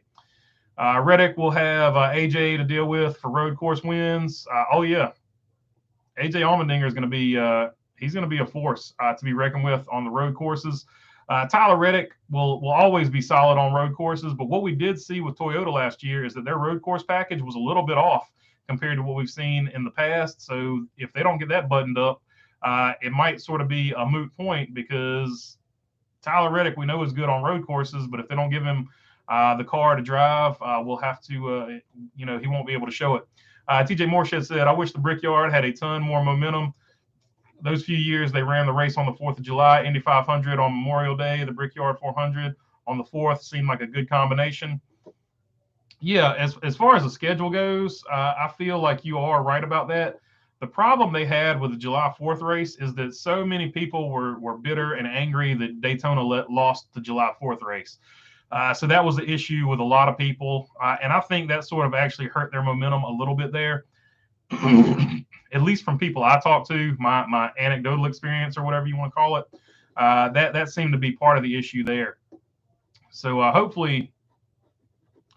Reddick will have AJ to deal with for road course wins. Oh, yeah. AJ Allmendinger is going to be he's going to be a force to be reckoned with on the road courses. Tyler Reddick will always be solid on road courses, but what we did see with Toyota last year is that their road course package was a little bit off compared to what we've seen in the past. So if they don't get that buttoned up, it might sort of be a moot point because Tyler Reddick we know is good on road courses, but if they don't give him the car to drive, we'll have to, he won't be able to show it. TJ Mooreshed said, I wish the Brickyard had a ton more momentum. Those few years they ran the race on the 4th of July, Indy 500 on Memorial Day, the Brickyard 400 on the 4th seemed like a good combination. Yeah, as far as the schedule goes, I feel like you are right about that. The problem they had with the July 4th race is that so many people were bitter and angry that Daytona lost the July 4th race. So that was the issue with a lot of people. And I think that sort of actually hurt their momentum a little bit there. At least from people I talked to, my anecdotal experience or whatever you want to call it, that seemed to be part of the issue there. So hopefully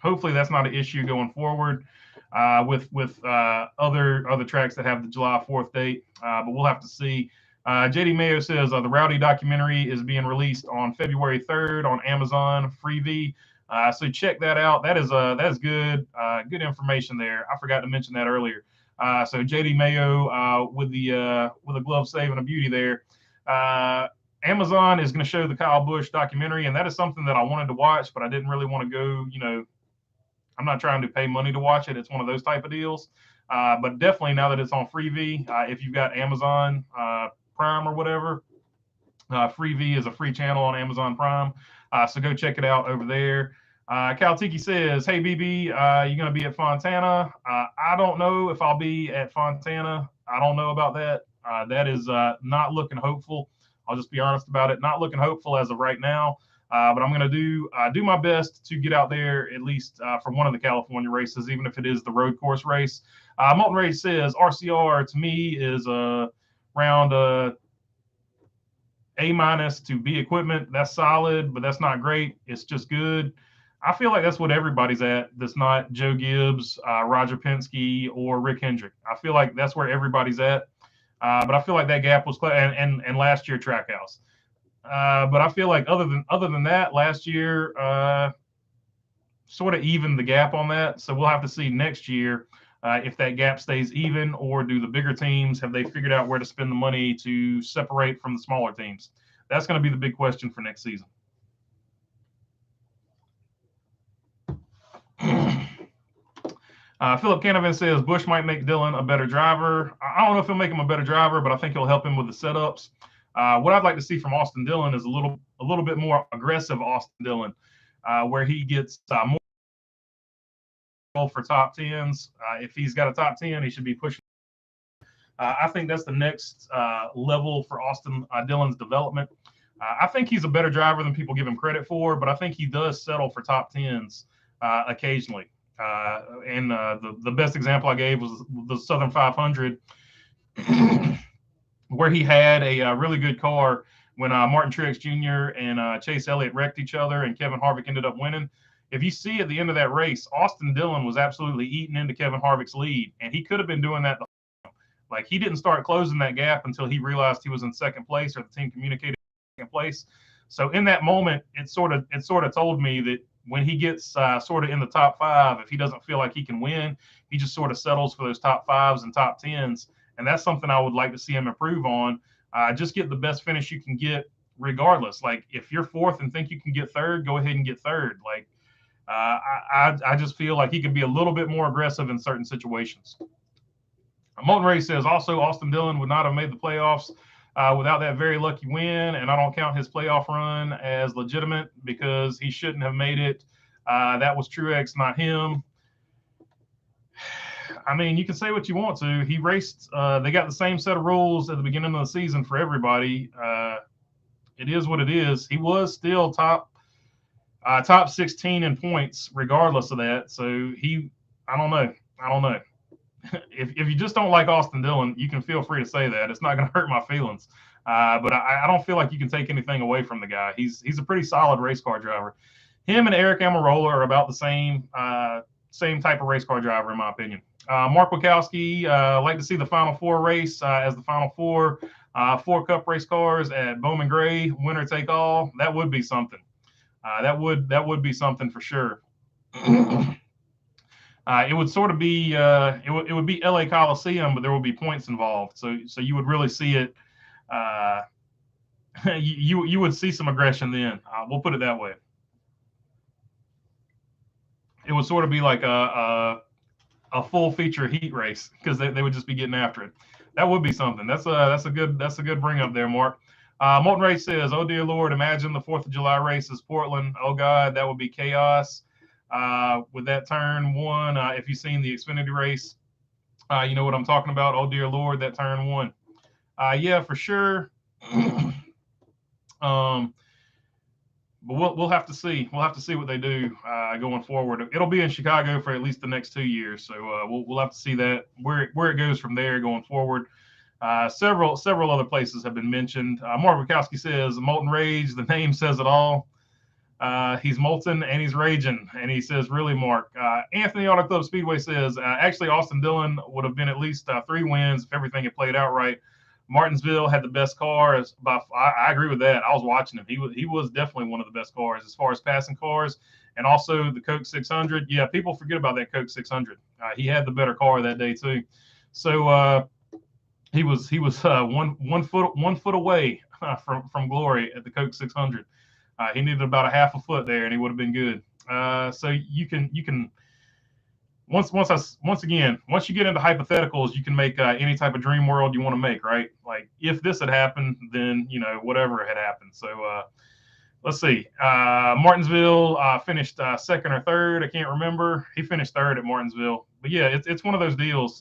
that's not an issue going forward with other tracks that have the July 4th date. But we'll have to see. JD Mayo says the Rowdy documentary is being released on February 3rd on Amazon Freevee. So check that out. That's good good information there. I forgot to mention that earlier. So JD Mayo with the glove save and a beauty there. Amazon is going to show the Kyle Busch documentary, and that is something that I wanted to watch, but I didn't really want to go. I'm not trying to pay money to watch it. It's one of those type of deals. But definitely now that it's on Freevee, if you've got Amazon Prime or whatever, Freevee is a free channel on Amazon Prime. So go check it out over there. Cal Tiki says, hey, BB, you're going to be at Fontana. I don't know if I'll be at Fontana. I don't know about that. That is not looking hopeful. I'll just be honest about it. Not looking hopeful as of right now. But I'm going to do my best to get out there at least for one of the California races, even if it is the road course race. Molten Rage says RCR to me is around A- to B equipment. That's solid, but that's not great. It's just good. I feel like that's what everybody's at. That's not Joe Gibbs, Roger Penske, or Rick Hendrick. I feel like that's where everybody's at. But I feel like that gap was and last year Trackhouse. But I feel like other than that, last year sort of evened the gap on that. So we'll have to see next year if that gap stays even, or do the bigger teams, have they figured out where to spend the money to separate from the smaller teams? That's going to be the big question for next season. Philip Canavan says Busch might make Dillon a better driver. I don't know if he'll make him a better driver, but I think he'll help him with the setups. What I'd like to see from Austin Dillon is a little bit more aggressive Austin Dillon, where he gets more for top tens. If he's got a top 10, he should be pushing. I think that's the next level for Austin Dillon's development. I think he's a better driver than people give him credit for, but I think he does settle for top tens occasionally. And the best example I gave was the Southern 500, where he had a really good car when Martin Truex Jr. and Chase Elliott wrecked each other and Kevin Harvick ended up winning. If you see at the end of that race, Austin Dillon was absolutely eating into Kevin Harvick's lead, and he could have been doing that. Like, he didn't start closing that gap until he realized he was in second place, or the team communicated second place. So in that moment, it sort of told me that when he gets sort of in the top five, if he doesn't feel like he can win, he just sort of settles for those top fives and top tens. And that's something I would like to see him improve on. Just get the best finish you can get regardless. Like, if you're fourth and think you can get third, go ahead and get third. Like, I just feel like he could be a little bit more aggressive in certain situations. Molten Ray says also Austin Dillon would not have made the playoffs without that very lucky win, and I don't count his playoff run as legitimate because he shouldn't have made it. That was Truex, not him. I mean, you can say what you want to. He raced. They got the same set of rules at the beginning of the season for everybody. It is what it is. He was still top 16 in points, regardless of that. So I don't know. If you just don't like Austin Dillon, you can feel free to say that. It's not going to hurt my feelings. But I don't feel like you can take anything away from the guy. He's a pretty solid race car driver. Him and Eric Almirola are about the same type of race car driver, in my opinion. Mark Wachowski, like to see the Final Four race as the Final Four Cup race cars at Bowman Gray, winner take all. That would be something. That would be something for sure. It would sort of be it would be LA Coliseum, but there would be points involved. So you would really see it. You would see some aggression then. We'll put it that way. It would sort of be like a full feature heat race, because they would just be getting after it. That would be something. That's a good bring up there, Mark. Molten Race says, "Oh dear Lord, imagine the 4th of July race is Portland. Oh God, that would be chaos." With that turn one, if you've seen the Xfinity race, you know what I'm talking about. Oh dear Lord, that turn one. Yeah, for sure. But we'll have to see. We'll have to see what they do going forward. It'll be in Chicago for at least the next 2 years, so we'll have to see that where it goes from there going forward. Several other places have been mentioned. Mark Wachowski says, "Molten Rage, the name says it all. He's molten and he's raging." And he says, "Really, Mark?" Anthony Auto Club Speedway says, "Actually, Austin Dillon would have been at least 3 wins if everything had played out right. Martinsville had the best car." I agree with that. I was watching him. He was definitely one of the best cars as far as passing cars. and also the Coke 600. Yeah, people forget about that Coke 600. He had the better car that day too. So he was one foot away from glory at the Coke 600. He needed about a half a foot there, and he would have been good. So you can once you get into hypotheticals, you can make any type of dream world you want to make, right? Like if this had happened, then whatever had happened. So let's see. Martinsville finished second or third. I can't remember. He finished third at Martinsville. But yeah, it's one of those deals.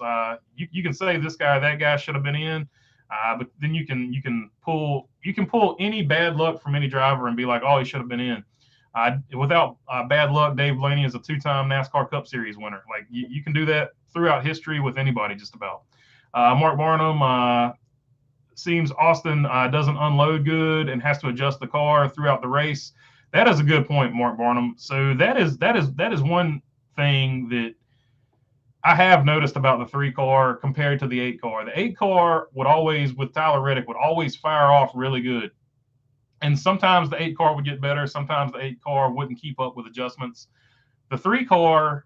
You can say this guy, that guy should have been in, but then you can pull any bad luck from any driver and be like, oh, he should have been in. Without bad luck, Dave Blaney is a two-time NASCAR Cup Series winner. Like you can do that throughout history with anybody, just about. Mark Barnum seems Austin doesn't unload good and has to adjust the car throughout the race. That is a good point, Mark Barnum. So that is one thing that I have noticed about the 3 car compared to the 8 car. The 8 car would always, with Tyler Reddick, would always fire off really good. And sometimes the 8 car would get better. Sometimes the 8 car wouldn't keep up with adjustments. The 3 car,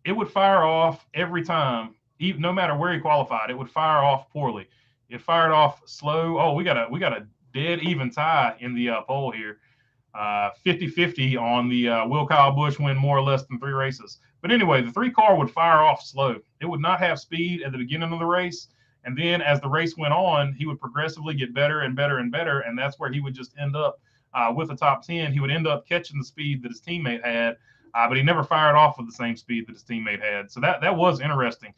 it would fire off every time, even no matter where he qualified. It would fire off poorly. It fired off slow. Oh, we got a dead even tie in the poll here. 50-50 on the will Kyle Busch win more or less than 3 races. But anyway, the 3 car would fire off slow. It would not have speed at the beginning of the race. And then as the race went on, he would progressively get better and better and better. And that's where he would just end up with the top 10. He would end up catching the speed that his teammate had, but he never fired off with the same speed that his teammate had. So that was interesting.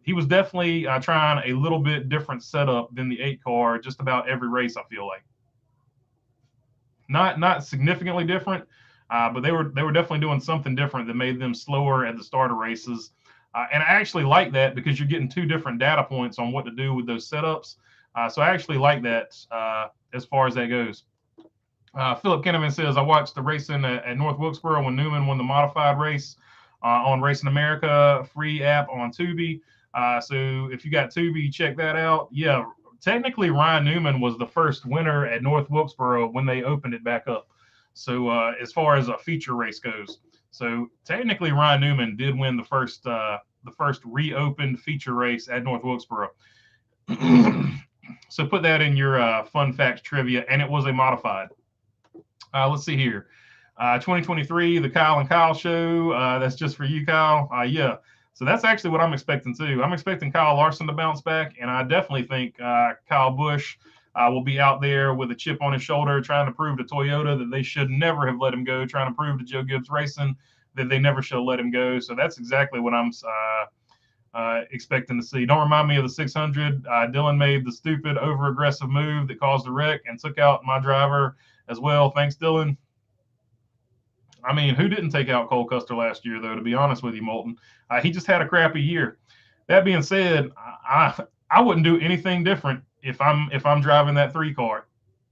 He was definitely trying a little bit different setup than the 8 car just about every race, I feel like. Not significantly different, but they were definitely doing something different that made them slower at the start of races. And I actually like that because you're getting 2 different data points on what to do with those setups. So I actually like that as far as that goes. Philip Kenneman says, I watched the racing at North Wilkesboro when Newman won the modified race on Racing America free app on Tubi. So if you got Tubi, check that out. Yeah, technically Ryan Newman was the first winner at North Wilkesboro when they opened it back up. So as far as a feature race goes. So technically Ryan Newman did win the first reopened feature race at North Wilkesboro. So put that in your fun facts trivia, and it was a modified. Let's see here. 2023, the Kyle and Kyle show. That's just for you, Kyle. Yeah. So that's actually what I'm expecting too. I'm expecting Kyle Larson to bounce back, and I definitely think Kyle Busch will be out there with a chip on his shoulder trying to prove to Toyota that they should never have let him go, trying to prove to Joe Gibbs Racing that they never should have let him go. So that's exactly what I'm expecting to see. Don't remind me of the 600. Dylan made the stupid, over-aggressive move that caused the wreck and took out my driver as well. Thanks, Dylan. I mean, who didn't take out Cole Custer last year, though, to be honest with you, Moulton? He just had a crappy year. That being said, I wouldn't do anything different if I'm driving that 3 car.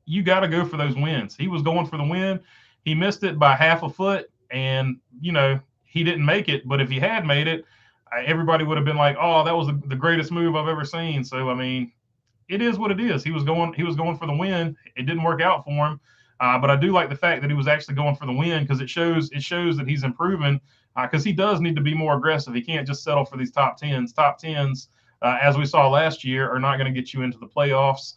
You got to go for those wins. He was going for the win. He missed it by half a foot, and, he didn't make it. But if he had made it, everybody would have been like, oh, that was the greatest move I've ever seen. So, I mean, it is what it is. He was going for the win. It didn't work out for him. But I do like the fact that he was actually going for the win because it shows that he's improving because he does need to be more aggressive. He can't just settle for these top 10s. Top 10s, as we saw last year, are not going to get you into the playoffs.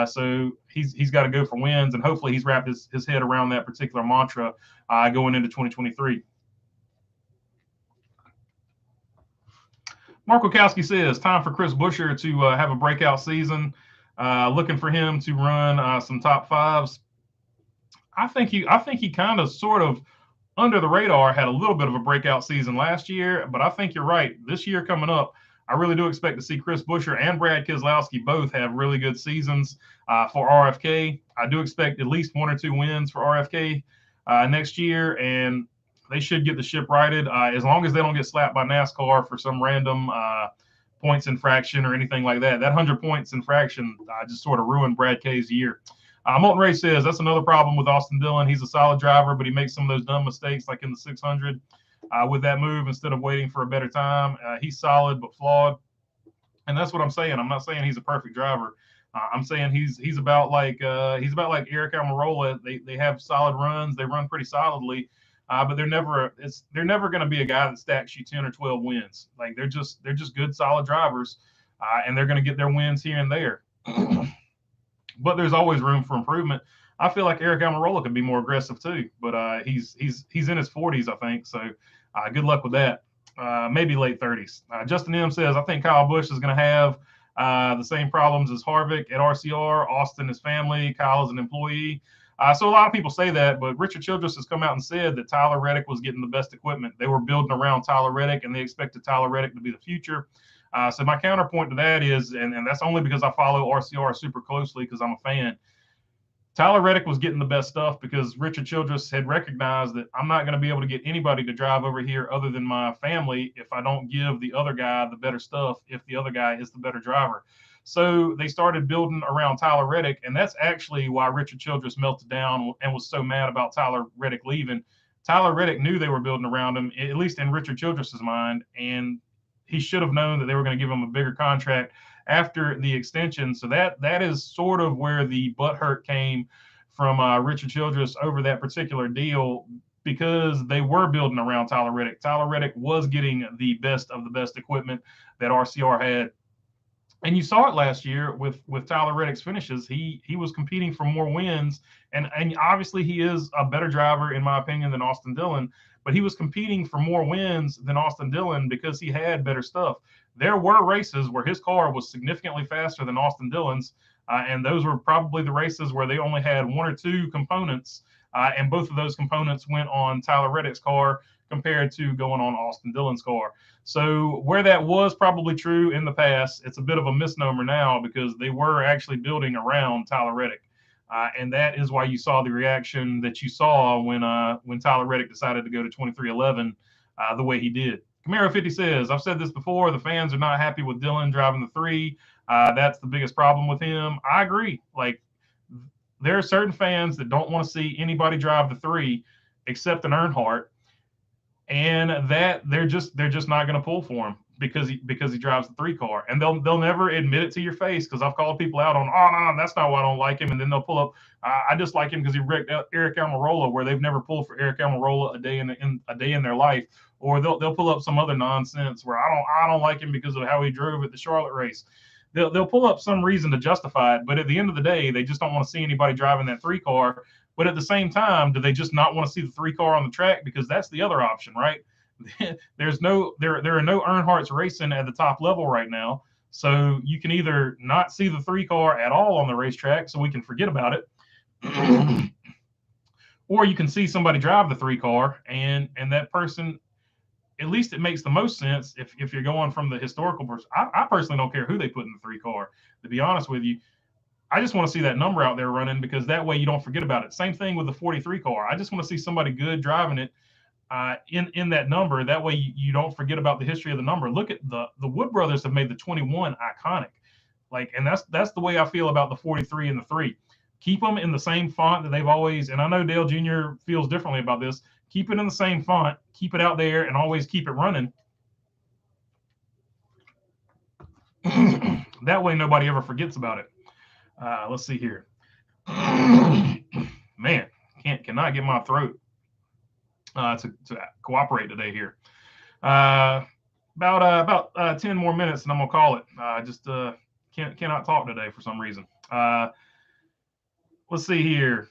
So he's got to go for wins, and hopefully he's wrapped his head around that particular mantra going into 2023. Mark Wachowski says, time for Chris Buescher to have a breakout season. Looking for him to run some top 5s. I think he kind of sort of under the radar had a little bit of a breakout season last year, but I think you're right. This year coming up, I really do expect to see Chris Buescher and Brad Keselowski both have really good seasons for RFK. I do expect at least 1 or 2 wins for RFK next year, and they should get the ship righted as long as they don't get slapped by NASCAR for some random points infraction or anything like that. That 100 points infraction just sort of ruined Brad K's year. Molten Ray says that's another problem with Austin Dillon. He's a solid driver, but he makes some of those dumb mistakes like in the 600 with that move instead of waiting for a better time. He's solid but flawed, and that's what I'm saying. I'm not saying he's a perfect driver. I'm saying he's about like Eric Almirola. They have solid runs. They run pretty solidly, but they're never going to be a guy that stacks you 10 or 12 wins. Like they're just good, solid drivers, and they're going to get their wins here and there. But there's always room for improvement. I feel like Eric Almirola could be more aggressive too, but he's in his 40s, I think. So good luck with that. Maybe late 30s. Justin M says, I think Kyle Busch is going to have the same problems as Harvick at RCR. Austin is family. Kyle is an employee. So a lot of people say that, but Richard Childress has come out and said that Tyler Reddick was getting the best equipment. They were building around Tyler Reddick, and they expected Tyler Reddick to be the future. So my counterpoint to that is, and that's only because I follow RCR super closely because I'm a fan, Tyler Reddick was getting the best stuff because Richard Childress had recognized that I'm not going to be able to get anybody to drive over here other than my family if I don't give the other guy the better stuff, if the other guy is the better driver. So they started building around Tyler Reddick, and that's actually why Richard Childress melted down and was so mad about Tyler Reddick leaving. Tyler Reddick knew they were building around him, at least in Richard Childress's mind, and he should have known that they were going to give him a bigger contract after the extension. So that is sort of where the butthurt came from Richard Childress over that particular deal, because they were building around Tyler Reddick. Tyler Reddick was getting the best of the best equipment that RCR had. And you saw it last year with Tyler Reddick's finishes. He was competing for more wins, and obviously he is a better driver, in my opinion, than Austin Dillon, but he was competing for more wins than Austin Dillon because he had better stuff. There were races where his car was significantly faster than Austin Dillon's, and those were probably the races where they only had one or two components, and both of those components went on Tyler Reddick's car compared to going on Austin Dillon's car. So where that was probably true in the past, it's a bit of a misnomer now because they were actually building around Tyler Reddick. And that is why you saw the reaction that you saw when Tyler Reddick decided to go to 2311 the way he did. Camaro 50 says, I've said this before, the fans are not happy with Dillon driving the 3. That's the biggest problem with him. I agree. Like, there are certain fans that don't want to see anybody drive the 3 except an Earnhardt, and that they're just not going to pull for him because he drives the 3 car, and they'll never admit it to your face, because I've called people out on, oh no, that's not why I don't like him, and then they'll pull up, I just like him because he wrecked Eric Almirola, where they've never pulled for Eric Almirola a day in their life, or they'll pull up some other nonsense where I don't like him because of how he drove at the Charlotte race. They'll pull up some reason to justify it, but at the end of the day, they just don't want to see anybody driving that 3 car. But at the same time, do they just not want to see the 3 car on the track? Because that's the other option, right? There are no Earnhardts racing at the top level right now. So you can either not see the 3 car at all on the racetrack, so we can forget about it, or you can see somebody drive the 3 car, and that person, at least it makes the most sense if you're going from the historical person. I personally don't care who they put in the 3 car, to be honest with you. I just want to see that number out there running, because that way you don't forget about it. Same thing with the 43 car. I just want to see somebody good driving it in that number. That way you don't forget about the history of the number. Look at the Wood brothers have made the 21 iconic. Like, and that's the way I feel about the 43 and the 3. Keep them in the same font that they've always, and I know Dale Jr. feels differently about this. Keep it in the same font, keep it out there, and always keep it running. That way nobody ever forgets about it. Let's see here. Man, cannot get my throat to cooperate today here. About 10 more minutes and I'm gonna call it. Just cannot talk today for some reason. Let's see here.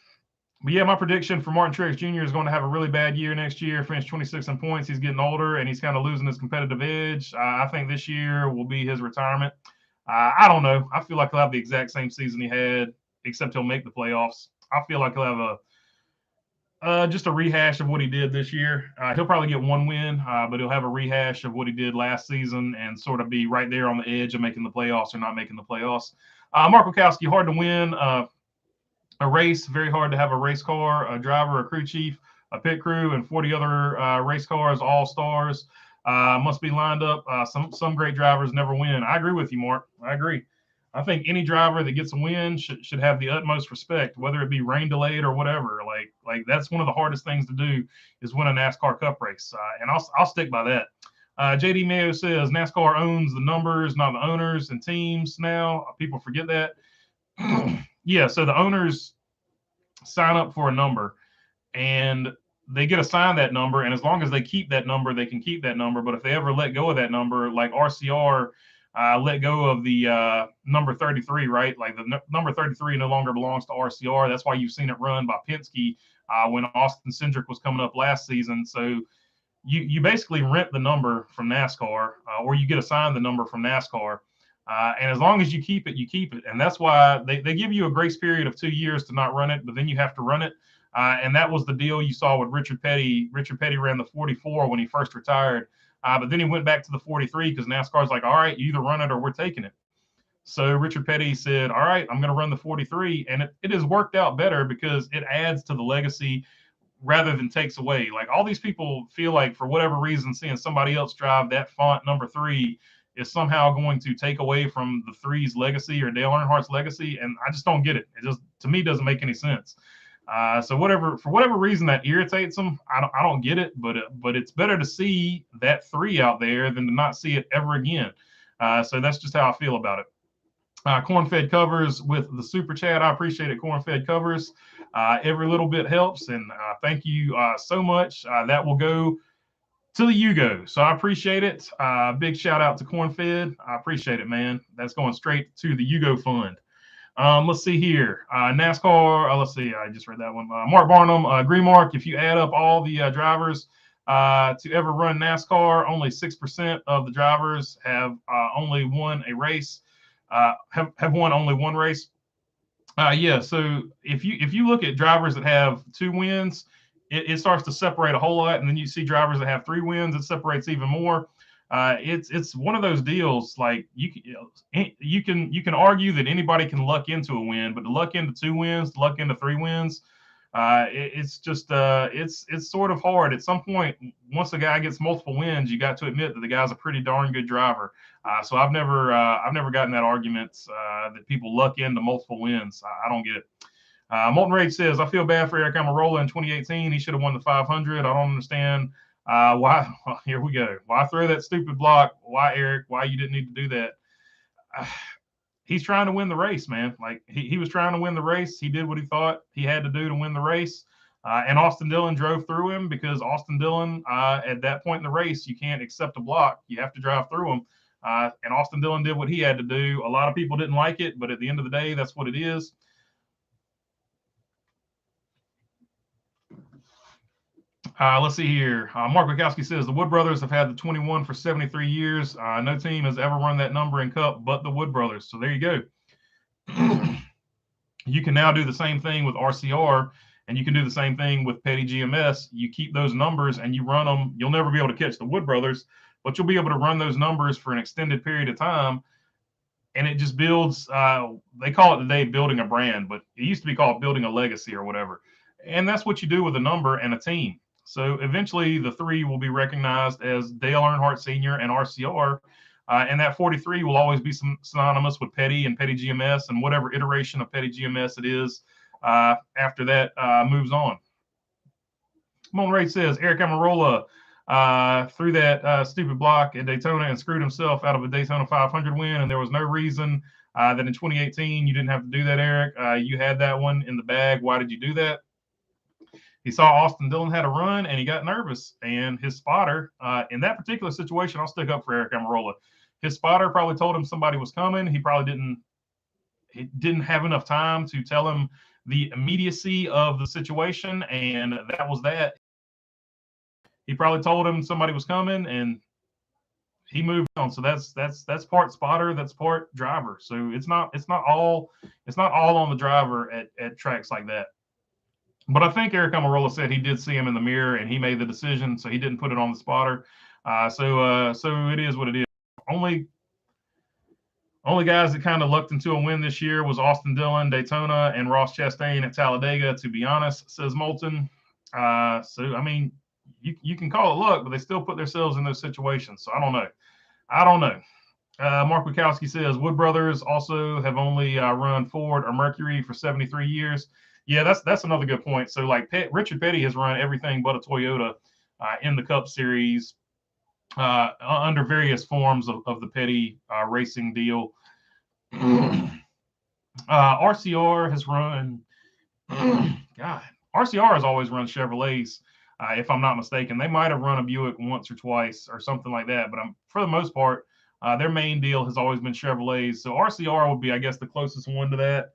But yeah, my prediction for Martin Truex Jr. is going to have a really bad year next year. Finish 26 in points. He's getting older and he's kind of losing his competitive edge. I think this year will be his retirement. I don't know. I feel like he'll have the exact same season he had, except he'll make the playoffs. I feel like he'll have just a rehash of what he did this year. He'll probably get one win, but he'll have a rehash of what he did last season and sort of be right there on the edge of making the playoffs or not making the playoffs. Mark Wachowski, hard to win a race, very hard to have a race car, a driver, a crew chief, a pit crew, and 40 other race cars, all stars. Must be lined up. Some great drivers never win. I agree with you, Mark. I agree. I think any driver that gets a win should have the utmost respect, whether it be rain delayed or whatever. Like that's one of the hardest things to do is win a NASCAR Cup race, and I'll stick by that. JD Mayo says NASCAR owns the numbers, not the owners and teams now. People forget that. Yeah, so the owners sign up for a number, and they get assigned that number, and as long as they keep that number, they can keep that number. But if they ever let go of that number, like RCR let go of the number 33, right? Like the number 33 no longer belongs to RCR. That's why you've seen it run by Penske when Austin Cindric was coming up last season. So you basically rent the number from NASCAR, or you get assigned the number from NASCAR. And as long as you keep it, you keep it. And that's why they give you a grace period of 2 years to not run it, but then you have to run it. And that was the deal you saw with Richard Petty. Richard Petty ran the 44 when he first retired, but then he went back to the 43 because NASCAR's like, all right, you either run it or we're taking it. So Richard Petty said, all right, I'm going to run the 43. And it has worked out better because it adds to the legacy rather than takes away. Like all these people feel like for whatever reason, seeing somebody else drive that font number 3 is somehow going to take away from the 3's legacy or Dale Earnhardt's legacy. And I just don't get it. It just, to me, doesn't make any sense. So for whatever reason that irritates them, I don't get it, but it's better to see that 3 out there than to not see it ever again. So that's just how I feel about it. Cornfed Covers with the super chat. I appreciate it, Cornfed Covers. Every little bit helps, and thank you so much. That will go to the yugo, so I appreciate it. Big shout out to Cornfed. I appreciate it, man. That's going straight to the yugo fund. Let's see here. NASCAR. Let's see. I just read that one. Mark Barnum. Green Mark. If you add up all the drivers to ever run NASCAR, only 6% of the drivers have only won a race. Have won only one race. Yeah. So if you look at drivers that have 2 wins, it starts to separate a whole lot, and then you see drivers that have 3 wins, it separates even more. It's one of those deals. Like you can argue that anybody can luck into a win, but to luck into 2 wins, to luck into 3 wins, it's just it's sort of hard. At some point, once a guy gets multiple wins, you got to admit that the guy's a pretty darn good driver. So I've never gotten that argument that people luck into multiple wins. I don't get it. Molten Rage says, I feel bad for Eric Almirola in 2018. He should have won the 500. I don't understand why. Well, here we go. Why throw that stupid block? Why, Eric? Why you didn't need to do that? He's trying to win the race, man. Like he was trying to win the race. He did what he thought he had to do to win the race. And Austin Dillon drove through him because Austin Dillon, at that point in the race, you can't accept a block. You have to drive through him. And Austin Dillon did what he had to do. A lot of people didn't like it, but at the end of the day, that's what it is. Let's see here. Mark Wachowski says the Wood Brothers have had the 21 for 73 years. No team has ever run that number in Cup but the Wood Brothers. So there you go. You can now do the same thing with RCR, and you can do the same thing with Petty GMS. You keep those numbers and you run them. You'll never be able to catch the Wood Brothers, but you'll be able to run those numbers for an extended period of time. And it just builds, they call it today building a brand, but it used to be called building a legacy or whatever. And that's what you do with a number and a team. So eventually the 3 will be recognized as Dale Earnhardt Sr. and RCR. And that 43 will always be synonymous with Petty and Petty GMS and whatever iteration of Petty GMS it is after that moves on. Monterey says Eric Almirola threw that stupid block at Daytona and screwed himself out of a Daytona 500 win. And there was no reason that in 2018 you didn't have to do that, Eric. You had that one in the bag. Why did you do that? He saw Austin Dillon had a run and he got nervous. And his spotter, in that particular situation, I'll stick up for Eric Almirola. His spotter probably told him somebody was coming. He probably didn't have enough time to tell him the immediacy of the situation, and that was that. He probably told him somebody was coming, and he moved on. So that's part spotter, that's part driver. So it's not all on the driver at tracks like that. But I think Eric Almirola said he did see him in the mirror and he made the decision, so he didn't put it on the spotter. So it is what it is. Only guys that kind of lucked into a win this year was Austin Dillon, Daytona, and Ross Chastain at Talladega, to be honest, says Moulton. So, I mean, you can call it luck, but they still put themselves in those situations. So I don't know. Mark Wachowski says Wood Brothers also have only run Ford or Mercury for 73 years. Yeah, that's another good point. So like Richard Petty has run everything but a Toyota in the Cup Series under various forms of the Petty racing deal. RCR has run. RCR has always run Chevrolets. if I'm not mistaken. They might have run a Buick once or twice or something like that, but for the most part, their main deal has always been Chevrolets. So RCR would be, I guess, the closest one to that.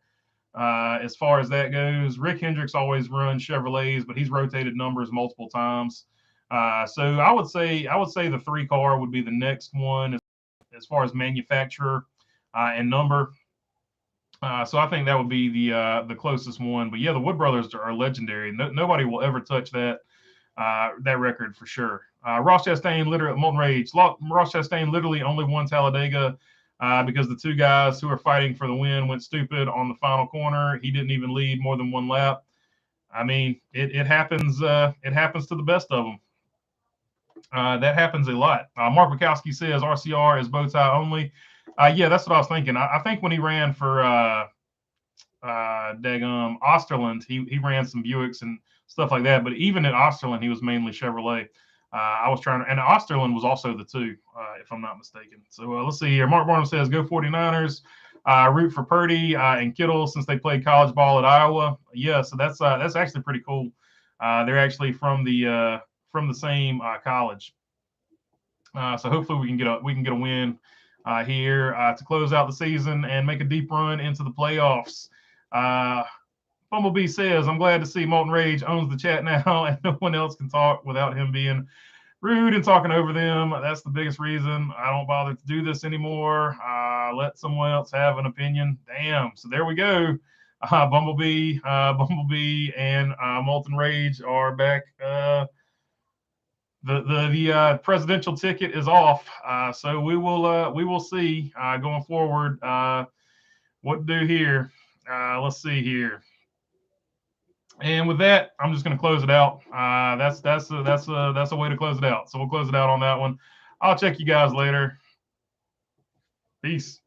As far as that goes, Rick Hendricks always runs Chevrolets, but he's rotated numbers multiple times. So I would say the 3-car would be the next one as far as manufacturer and number. So I think that would be the closest one. But yeah, the Wood brothers are legendary. Nobody will ever touch that record for sure. Ross Chastain literally Molten Rage. Ross Chastain literally only won Talladega because the two guys who were fighting for the win went stupid on the final corner. He didn't even lead more than one lap. I mean, it happens. It happens to the best of them. That happens a lot. Mark Bukowski says RCR is bow tie only. Yeah, that's what I was thinking. I think when he ran for Osterland, he ran some Buicks and stuff like that. But even at Osterland, he was mainly Chevrolet. I was trying to, and Osterland was also the 2, if I'm not mistaken. So let's see here. Mark Barnum says, go 49ers. Root for Purdy and Kittle since they played college ball at Iowa. Yeah, so that's actually pretty cool. They're actually from the same college. So hopefully we can get a win here to close out the season and make a deep run into the playoffs. Bumblebee says, I'm glad to see Molten Rage owns the chat now and no one else can talk without him being rude and talking over them. That's the biggest reason I don't bother to do this anymore. Let someone else have an opinion. Damn. So there we go. Bumblebee and Molten Rage are back. The presidential ticket is off. So we will see going forward what to do here. Let's see here. And with that, I'm just going to close it out. That's a way to close it out. So we'll close it out on that one. I'll check you guys later. Peace.